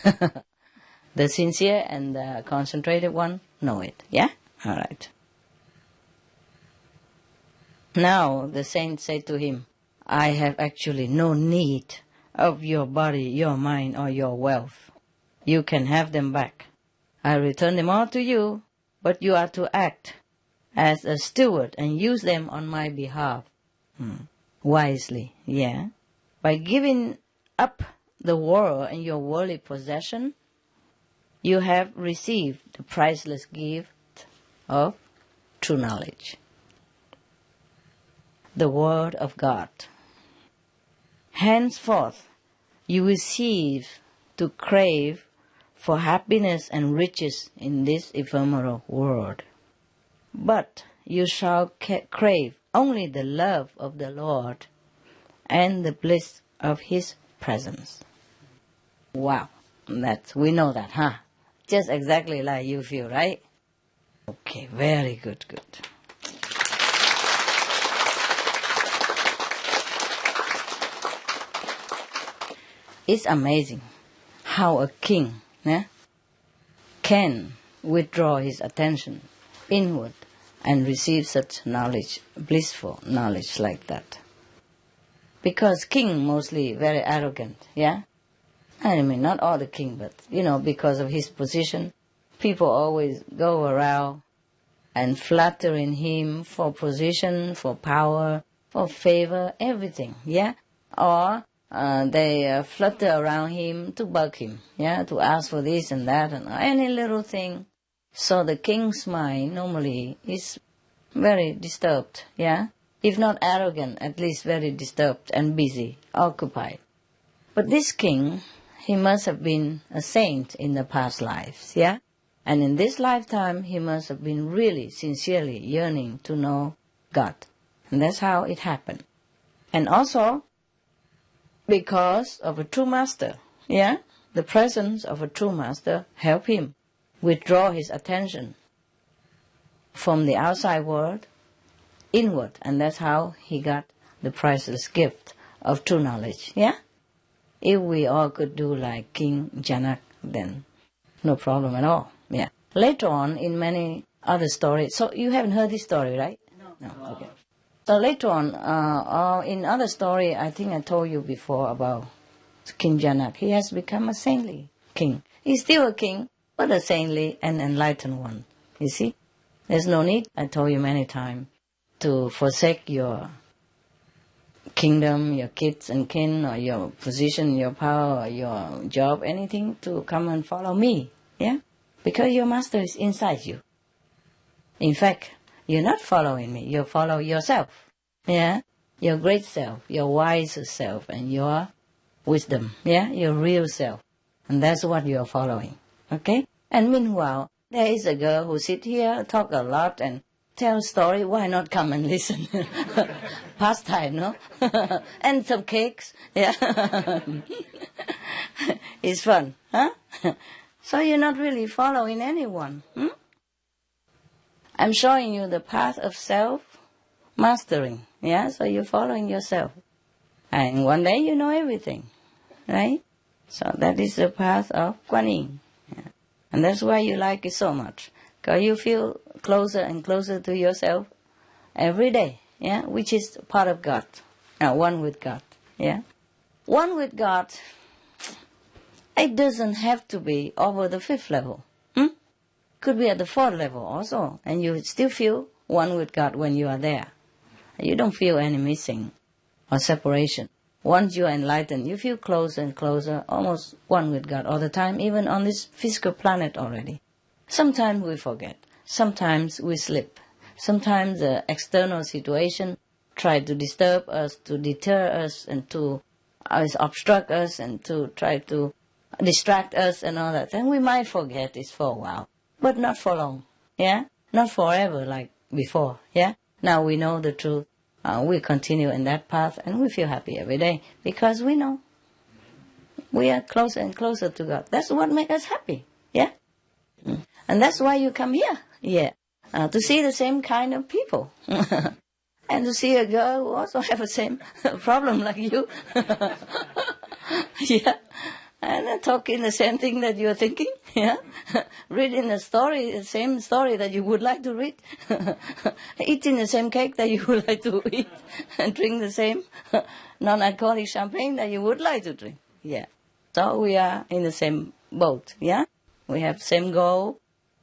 The sincere and the concentrated one know it, yeah? All right. Now the saint said to him, I have actually no need of your body, your mind, or your wealth. You can have them back. I return them all to you, but you are to act as a steward and use them on my behalf. Wisely, yeah. By giving up the world and your worldly possession, you have received the priceless gift of true knowledge. The Word of God. Henceforth, you will cease to crave for happiness and riches in this ephemeral world. But you shall crave only the love of the Lord and the bliss of His presence. Wow, we know that, huh? Just exactly like you feel, right? Okay, very good. It's amazing how a king can withdraw his attention inward and receive such knowledge, blissful knowledge like that. Because king mostly very arrogant, yeah? I mean, not all the king, but, because of his position, people always go around and flattering him for position, for power, for favor, everything, yeah? Or they flutter around him to bug him, yeah, to ask for this and that and any little thing. So the king's mind normally is very disturbed, yeah? If not arrogant, at least very disturbed and busy, occupied. But this king, he must have been a saint in the past lives, yeah? And in this lifetime, he must have been really, sincerely yearning to know God. And that's how it happened. And also, because of a true master, yeah? The presence of a true master helped him withdraw his attention from the outside world inward, and that's how he got the priceless gift of true knowledge, yeah? If we all could do like King Janak, then No problem at all. Yeah. Later on, in many other stories, so you haven't heard this story, right? No. Okay. So later on, in other story, I think I told you before about King Janak. He has become a saintly king. He's still a king, but a saintly and enlightened one. You see? There's no need, I told you many times, to forsake your kingdom, your kids and kin, or your position, your power, or your job, anything, to come and follow me. Yeah? Because your master is inside you. In fact, you're not following me, you follow yourself. Yeah? Your great self, your wise self, and your wisdom. Yeah? Your real self. And that's what you're following. Okay? And meanwhile, there is a girl who sit here, talk a lot, and tell story. Why not come and listen? Pastime, no? And some cakes. Yeah. It's fun, huh? So you're not really following anyone. I'm showing you the path of self-mastering. Yeah, so you're following yourself. And one day you know everything, right? So that is the path of Kuan Yin. Yeah. And that's why you like it so much. Because you feel closer and closer to yourself every day, yeah, which is part of God. One with God, yeah. One with God, it doesn't have to be over the 5th level. Could be at the 4th level also, and you still feel one with God when you are there. You don't feel any missing or separation. Once you are enlightened, you feel closer and closer, almost one with God all the time, even on this physical planet already. Sometimes we forget. Sometimes we slip. Sometimes the external situation try to disturb us, to deter us, and to obstruct us, and to try to distract us and all that. Then we might forget it for a while, but not for long. Yeah, not forever like before. Yeah. Now we know the truth. We continue in that path, and we feel happy every day because we know we are closer and closer to God. That's what makes us happy. Yeah. And that's why you come here. Yeah. To see the same kind of people. And to see a girl who also have the same problem like you. Yeah. And talking the same thing that you're thinking. Yeah. Reading the story, the same story that you would like to read. Eating the same cake that you would like to eat. And drink the same non-alcoholic champagne that you would like to drink. Yeah. So we are in the same boat. Yeah. We have same goal.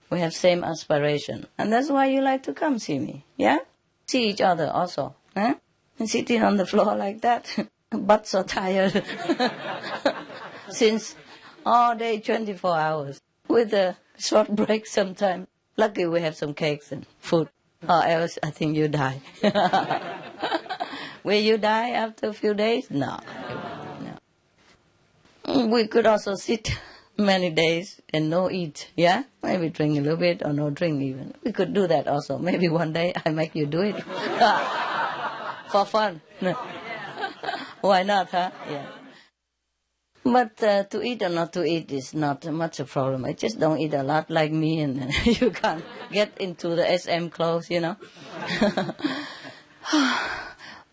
We have same aspiration. And that's why you like to come see me. Yeah? See each other also. Huh? And sitting on the floor like that. Butt so tired. Since all day, 24 hours. With a short break sometime. Lucky we have some cakes and food. Or else I think you die. Will you die after a few days? No. We could also sit many days and no eat, yeah? Maybe drink a little bit or no drink even. We could do that also. Maybe one day I make you do it. For fun. Why not, huh? Yeah. But to eat or not to eat is not much a problem. I just don't eat a lot like me, and you can't get into the SM clothes, you know.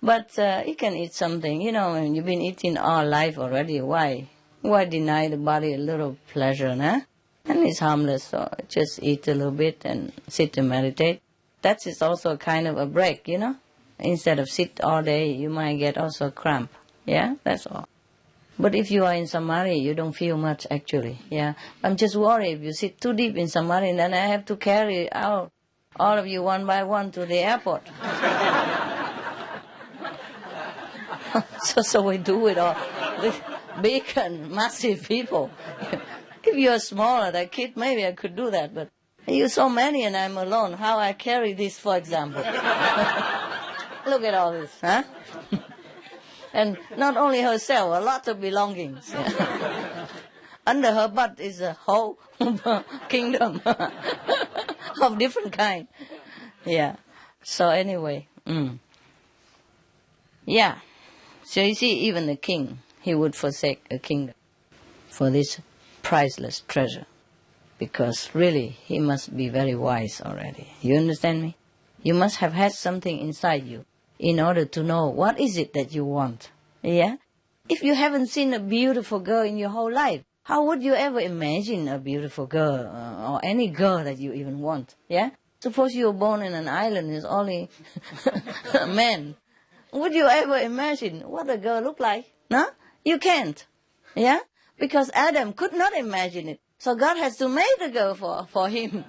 But you can eat something, you know, and you've been eating all life already. Why deny the body a little pleasure, huh? And it's harmless, so just eat a little bit and sit and meditate. That is also a kind of a break, you know. Instead of sit all day, you might get also cramp. Yeah, that's all. But if you are in samadhi, you don't feel much actually. Yeah, I'm just worried if you sit too deep in samadhi, then I have to carry out all of you one by one to the airport. So we do it all with big and massive people. If you're smaller, that kid, maybe I could do that. But you're so many and I'm alone. How I carry this, for example? Look at all this, huh? And not only herself, a lot of belongings. Yeah. Under her butt is a whole kingdom of different kind. Yeah. So anyway, yeah. So you see, even the king, he would forsake a kingdom for this priceless treasure. Because really, he must be very wise already. You understand me? You must have had something inside you in order to know what is it that you want. Yeah? If you haven't seen a beautiful girl in your whole life, How would you ever imagine a beautiful girl or any girl that you even want? Yeah? Suppose you were born in an island, it's only men. Would you ever imagine what a girl look like? No? You can't. Yeah? Because Adam could not imagine it. So God has to make the girl for him.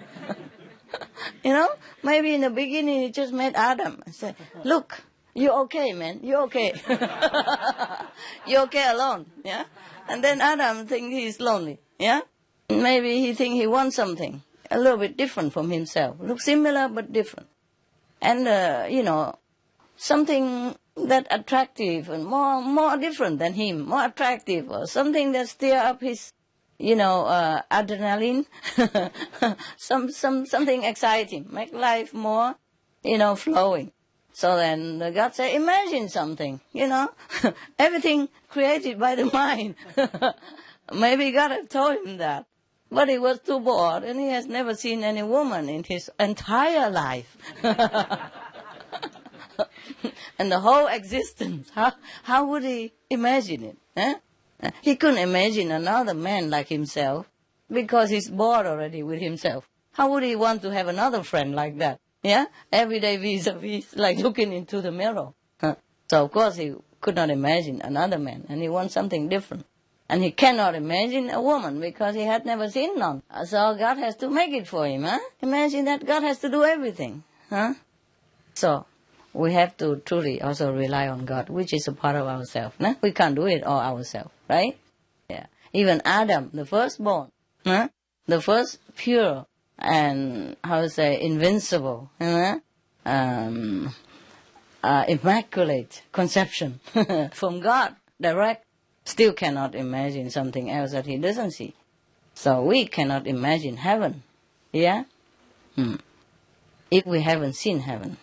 You know? Maybe in the beginning he just made Adam and said, look, you're okay, man. You're okay. You're okay alone. Yeah? And then Adam thinks he's lonely. Yeah? Maybe he thinks he wants something a little bit different from himself. Look similar but different. And, you know, something that attractive and more different than him, more attractive, or something that stir up his, you know, adrenaline. Something exciting, make life more, you know, flowing. So then God said, imagine something, you know, everything created by the mind. Maybe God had told him that. But he was too bored, and he has never seen any woman in his entire life. And the whole existence, how would he imagine it? Eh? He couldn't imagine another man like himself, because he's bored already with himself. How would he want to have another friend like that? Yeah? Every day vis-a-vis, like looking into the mirror. So, of course, he could not imagine another man, and he wants something different. And he cannot imagine a woman, because he had never seen none. So God has to make it for him, huh? Imagine that God has to do everything, huh? So, we have to truly also rely on God, which is a part of ourselves. Nah? We can't do it all ourselves, right? Yeah. Even Adam, the firstborn, huh? The first pure and, how to say, invincible, immaculate conception from God, direct, still cannot imagine something else that he doesn't see. So we cannot imagine heaven, yeah? If we haven't seen heaven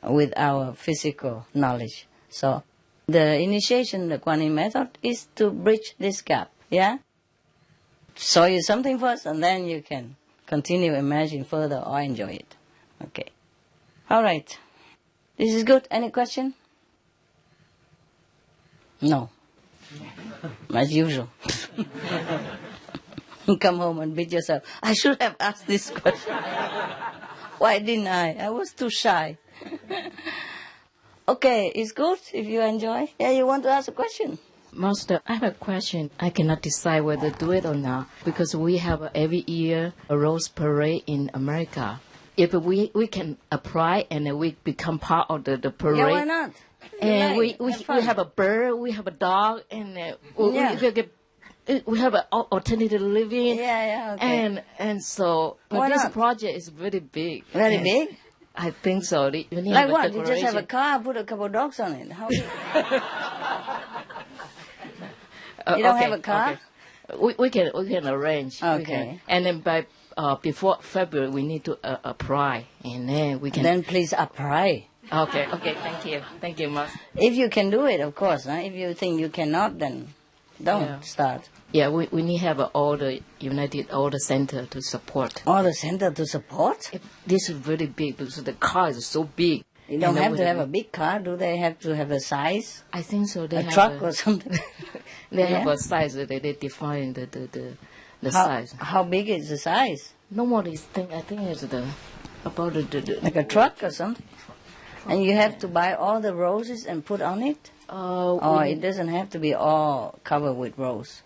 with our physical knowledge. So the initiation, the Kuan Yin method, is to bridge this gap, yeah? Show you something first, and then you can continue imagine further or enjoy it. Okay. All right. This is good. Any question? No. As usual. Come home and beat yourself. I should have asked this question. Why didn't I? I was too shy. Okay, it's good if you enjoy. Yeah, you want to ask a question? Master, I have a question. I cannot decide whether to do it or not, because we have every year a Rose Parade in America. If we can apply and we become part of the parade. Yeah, why not? And we have a bird, we have a dog, and we have an alternative living. Yeah, okay. And so this project is very big. Very big? I think so. Like what? You just have a car, put a couple of dogs on it. How? You don't have a car? Okay. We can arrange. Okay. And then by before February we need to apply, and then we can. Then please apply. Okay. Thank you, Master. If you can do it, of course. Huh? If you think you cannot, then don't start. Yeah, we need to have all the center to support. All the center to support? This is very big because the car is so big. You don't have to have a big car, do they have to have a size? I think so. They a have truck or something? They have a size. They define the size. How big is the size? Normally, I think it's about the like a truck or something? And you have to buy all the roses and put on it? Or it doesn't have to be all covered with rose?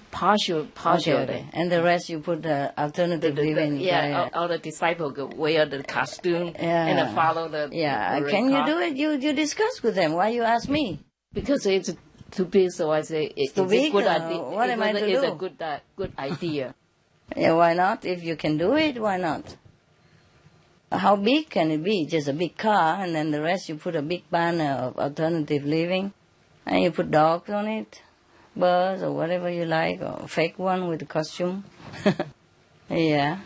Partial. Okay. And the rest you put the alternative living. All the disciples wear the costume and follow the. Yeah, can you do it? You discuss with them. Why you ask me? Because it's too big, so I say it's a good idea. What am I to do? It's a good idea. Yeah, why not? If you can do it, why not? How big can it be? Just a big car, and then the rest you put a big banner of alternative living, and you put dogs on it, birds or whatever you like, or fake one with a costume. Yeah.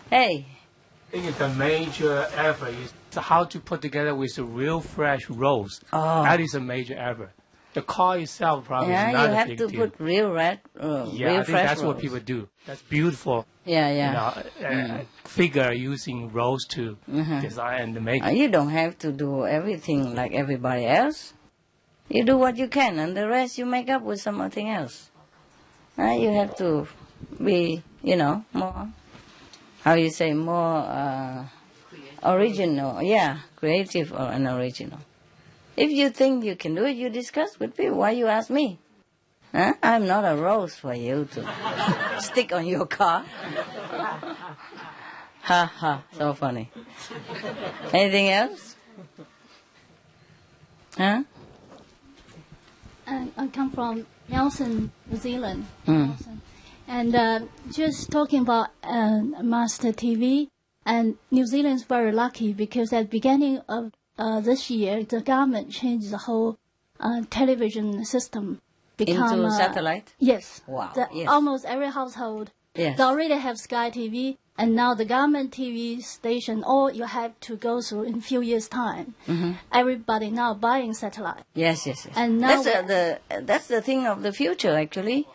Hey. I think the major effort is how to put together with a real fresh rose. That is a major effort. The car itself probably is not a big deal. You have to put real red, real I think that's what people do. That's beautiful. Figure using rose to design and make it. You don't have to do everything like everybody else. You do what you can, and the rest you make up with something else. You have to be, more, how you say, more original. Yeah, creative and original. If you think you can do it, you discuss with people. Why you ask me? Huh? I'm not a rose for you to stick on your car. Ha ha, so funny. Anything else? Huh? I come from Nelson, New Zealand. Nelson. And just talking about Master TV, and New Zealand is very lucky because at the beginning of this year, the government changed the whole television system. Into satellite? Yes. Wow. Yes. Almost every household. Yes. They already have Sky TV, and now the government TV station, all you have to go through in a few years' time. Mm-hmm. Everybody now buying satellite. Yes. And now that's the thing of the future, actually.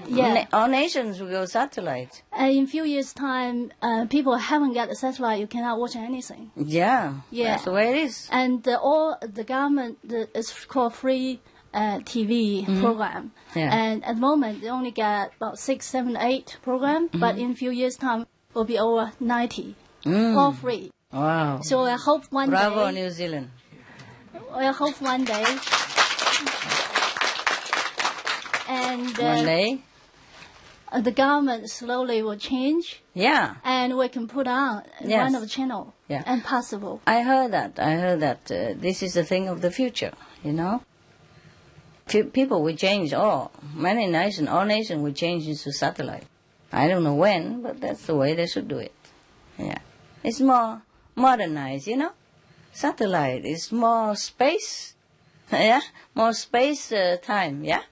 Yeah. All nations will go satellite. In a few years' time, people haven't got a satellite, you cannot watch anything. Yeah. That's the way it is. And all the government is called free TV program. Yeah. And at the moment, they only get about 6, 7, 8 program, but in a few years' time, will be over 90. All free. Wow. So I hope one day... Bravo, New Zealand. I hope one day... And one day? The government slowly will change. Yeah. And we can put on one of the channel. Yeah. And possible. I heard that. This is the thing of the future, People will change all nations will change into satellite. I don't know when, but that's the way they should do it. Yeah. It's more modernized, Satellite is more space. Yeah. More space time, yeah.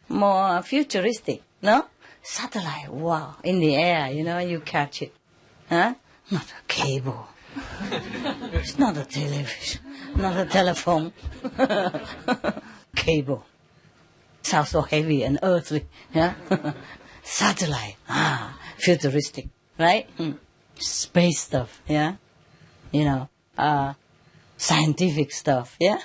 More futuristic, no? Satellite, wow, in the air, you catch it. Huh? Not a cable. It's not a television, not a telephone. Cable. Sounds so heavy and earthly, yeah? Satellite, futuristic, right? Space stuff, yeah? Scientific stuff, yeah?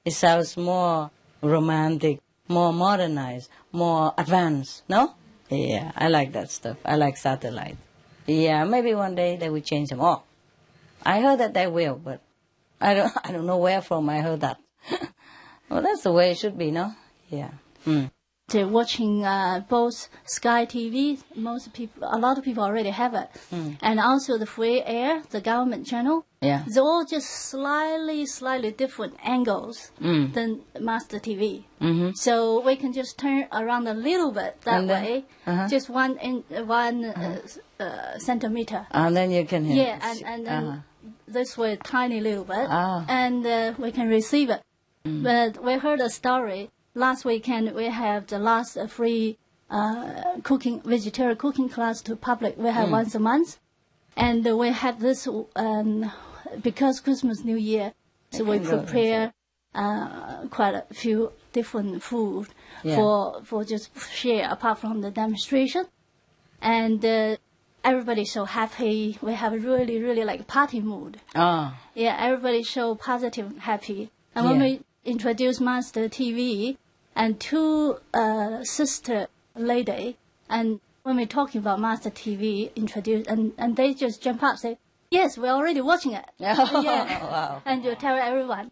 It sounds more romantic, more modernized, more advanced, no? Yeah, I like that stuff. I like satellite. Yeah, maybe one day they will change them all. I heard that they will, but I don't know where from I heard that. Well, that's the way it should be, no? Yeah. They're watching both Sky TV. A lot of people already have it, and also the free air, the government channel. Yeah. They're all just slightly different angles than Master TV. Mm-hmm. So we can just turn around a little bit that way, just one centimeter. And then you can hear. Yeah, and then this way, tiny little bit, and we can receive it. But we heard a story. Last weekend, we have the last free vegetarian cooking class to public. We have once a month. And we have this, because Christmas, New Year, so we prepare quite a few different food for just share apart from the demonstration. And everybody's so happy. We have really, really like party mood. Yeah, everybody's so positive and happy. And when we introduce Master TV, and two sister lady, and when we're talking about Master TV, introduce, and they just jump up and say, yes, we're already watching it. Wow. And you tell everyone.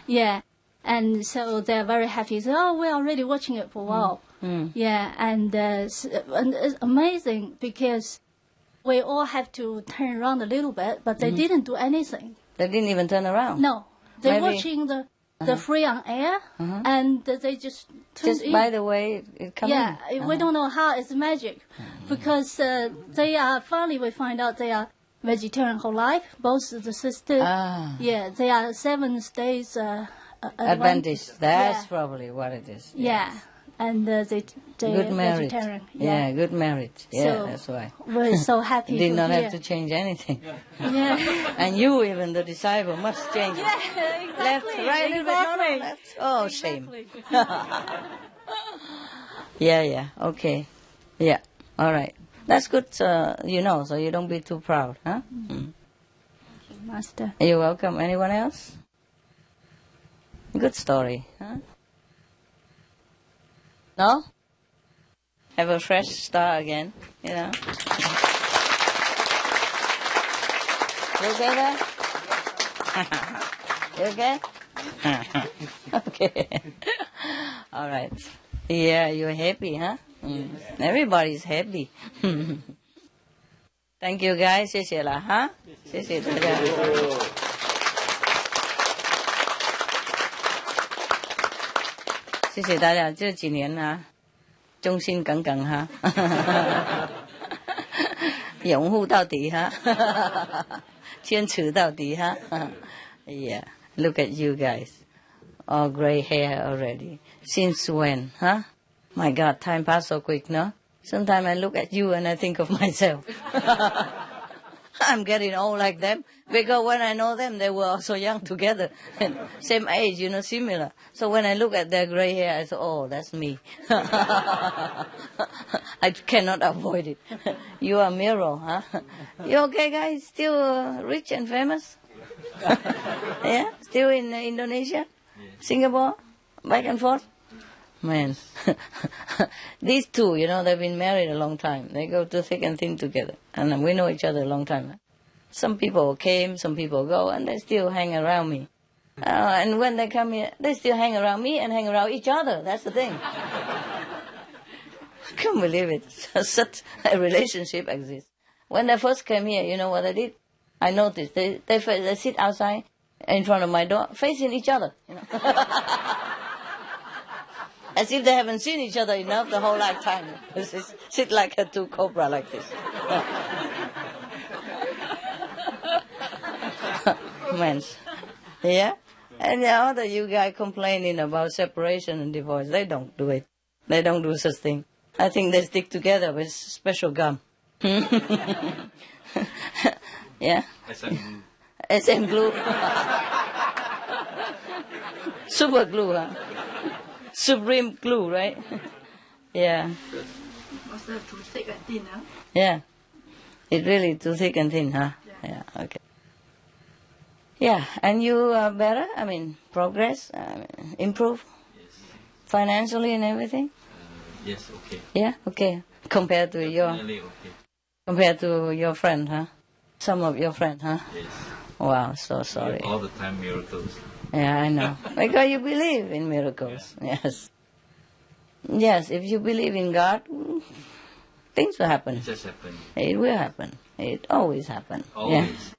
Yeah. And so they're very happy. Say, we're already watching it for a while. Yeah. And it's amazing because we all have to turn around a little bit, but they didn't do anything. They didn't even turn around? No. They're watching the free on air, and they just by the way it comes in. We don't know how it's magic, because they are, finally we find out they are vegetarian whole life, both the sisters. Yeah, they are 7 days Adventist. That's probably what it is. Yeah. And they good marriage. Vegetarian. Yeah, good marriage. Yeah, so that's why. We're so happy. Did not have to change anything. Yeah. And you, even the disciple, must change. Yeah, exactly. Left, right, exactly. left. Oh, exactly. Shame. Yeah. Okay. Yeah. All right. That's good. So you don't be too proud, huh? Thank you, Master. You're welcome. Anyone else? Good story, huh? No? have a fresh start again, you know. You okay there? You okay? Okay. All right. Yeah, you're happy, huh? Everybody's happy. Thank you, guys. 谢谢了哈，谢谢大家。谢谢大家这几年啊，忠心耿耿哈，拥护到底哈，坚持到底哈。Yeah, look at you guys, all gray hair already. Since when, huh? My God, time passed so quick, no? Sometimes I look at you and I think of myself. I'm getting old like them because when I know them, they were also young together, same age, you know, similar. So when I look at their gray hair, I say, oh, that's me. I cannot avoid it. You are a mirror, huh? You okay, guys? Still rich and famous? Yeah? Still in Indonesia? Singapore? Back and forth? Man, these two, you know, they've been married a long time. They go to thick and thin together. And we know each other a long time. Some people came, some people go, and they still hang around me. And when they come here, they still hang around me and hang around each other. That's the thing. I can't believe it. Such a relationship exists. When they first came here, you know what I did? I noticed they sit outside in front of my door, facing each other, you know. As if they haven't seen each other enough the whole lifetime. Sit like a two cobra like this. Man. Yeah? And the other you guys complaining about separation and divorce, they don't do it. They don't do such thing. I think they stick together with special gum. Yeah? SM glue. Super glue, huh? Supreme glue, right? Yeah. Was that too thick and thin, huh? Yeah. It's really too thick and thin, huh? Yeah, okay. Yeah, and you are better? I mean, progress? Improve? Yes. Financially and everything? Yes, okay. Yeah, okay. Compared to okay. Compared to your friend, huh? Some of your friends, huh? Yes. Wow, so sorry. All the time miracles. Yeah, I know. Because you believe in miracles. Yeah. Yes. Yes, if you believe in God, things will happen. It just happen. It will happen. It always happens. Always. Yeah.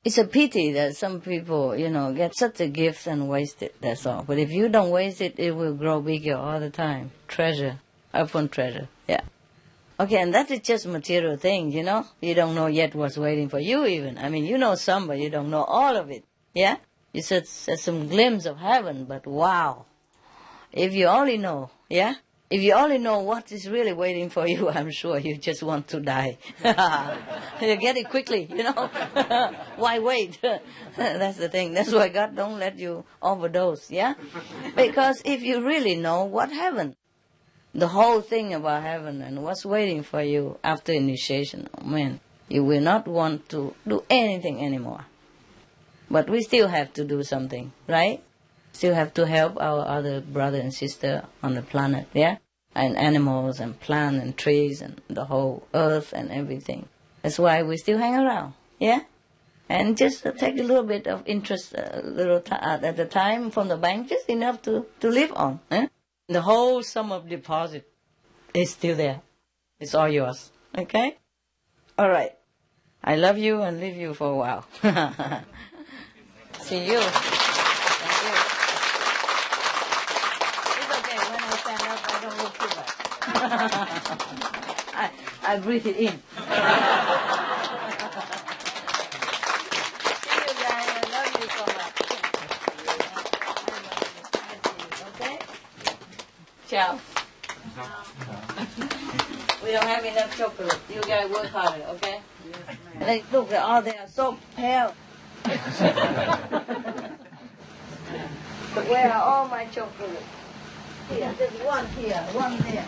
It's a pity that some people, you know, get such a gift and waste it, that's all. But if you don't waste it, it will grow bigger all the time. Treasure upon treasure. Yeah. Okay, and that is just material things, you know. You don't know yet what's waiting for you even. I mean, you know some, but you don't know all of it. Yeah? You said some glimpse of heaven, but wow. If you only know, yeah? If you only know what is really waiting for you, I'm sure you just want to die. You get it quickly, you know. Why wait? That's the thing. That's why God don't let you overdose, yeah? Because if you really know what heaven, the whole thing about heaven and what's waiting for you after initiation, oh man, you will not want to do anything anymore. But we still have to do something, right? Still have to help our other brother and sister on the planet, yeah? And animals and plants and trees and the whole earth and everything. That's why we still hang around, yeah? And just take a little bit of interest at the time from the bank, just enough to live on, eh? The whole sum of deposit is still there. It's all yours, okay? All right. I love you and leave you for a while. See you. Thank you. It's okay. When I stand up, I don't look too bad. I breathe it in. See you guys. I love you so much. Okay? Ciao. We don't have enough chocolate. You guys work harder, okay? Yes, look, oh, they are so pale. Where are all my chocolate? Here, there's one here, one there.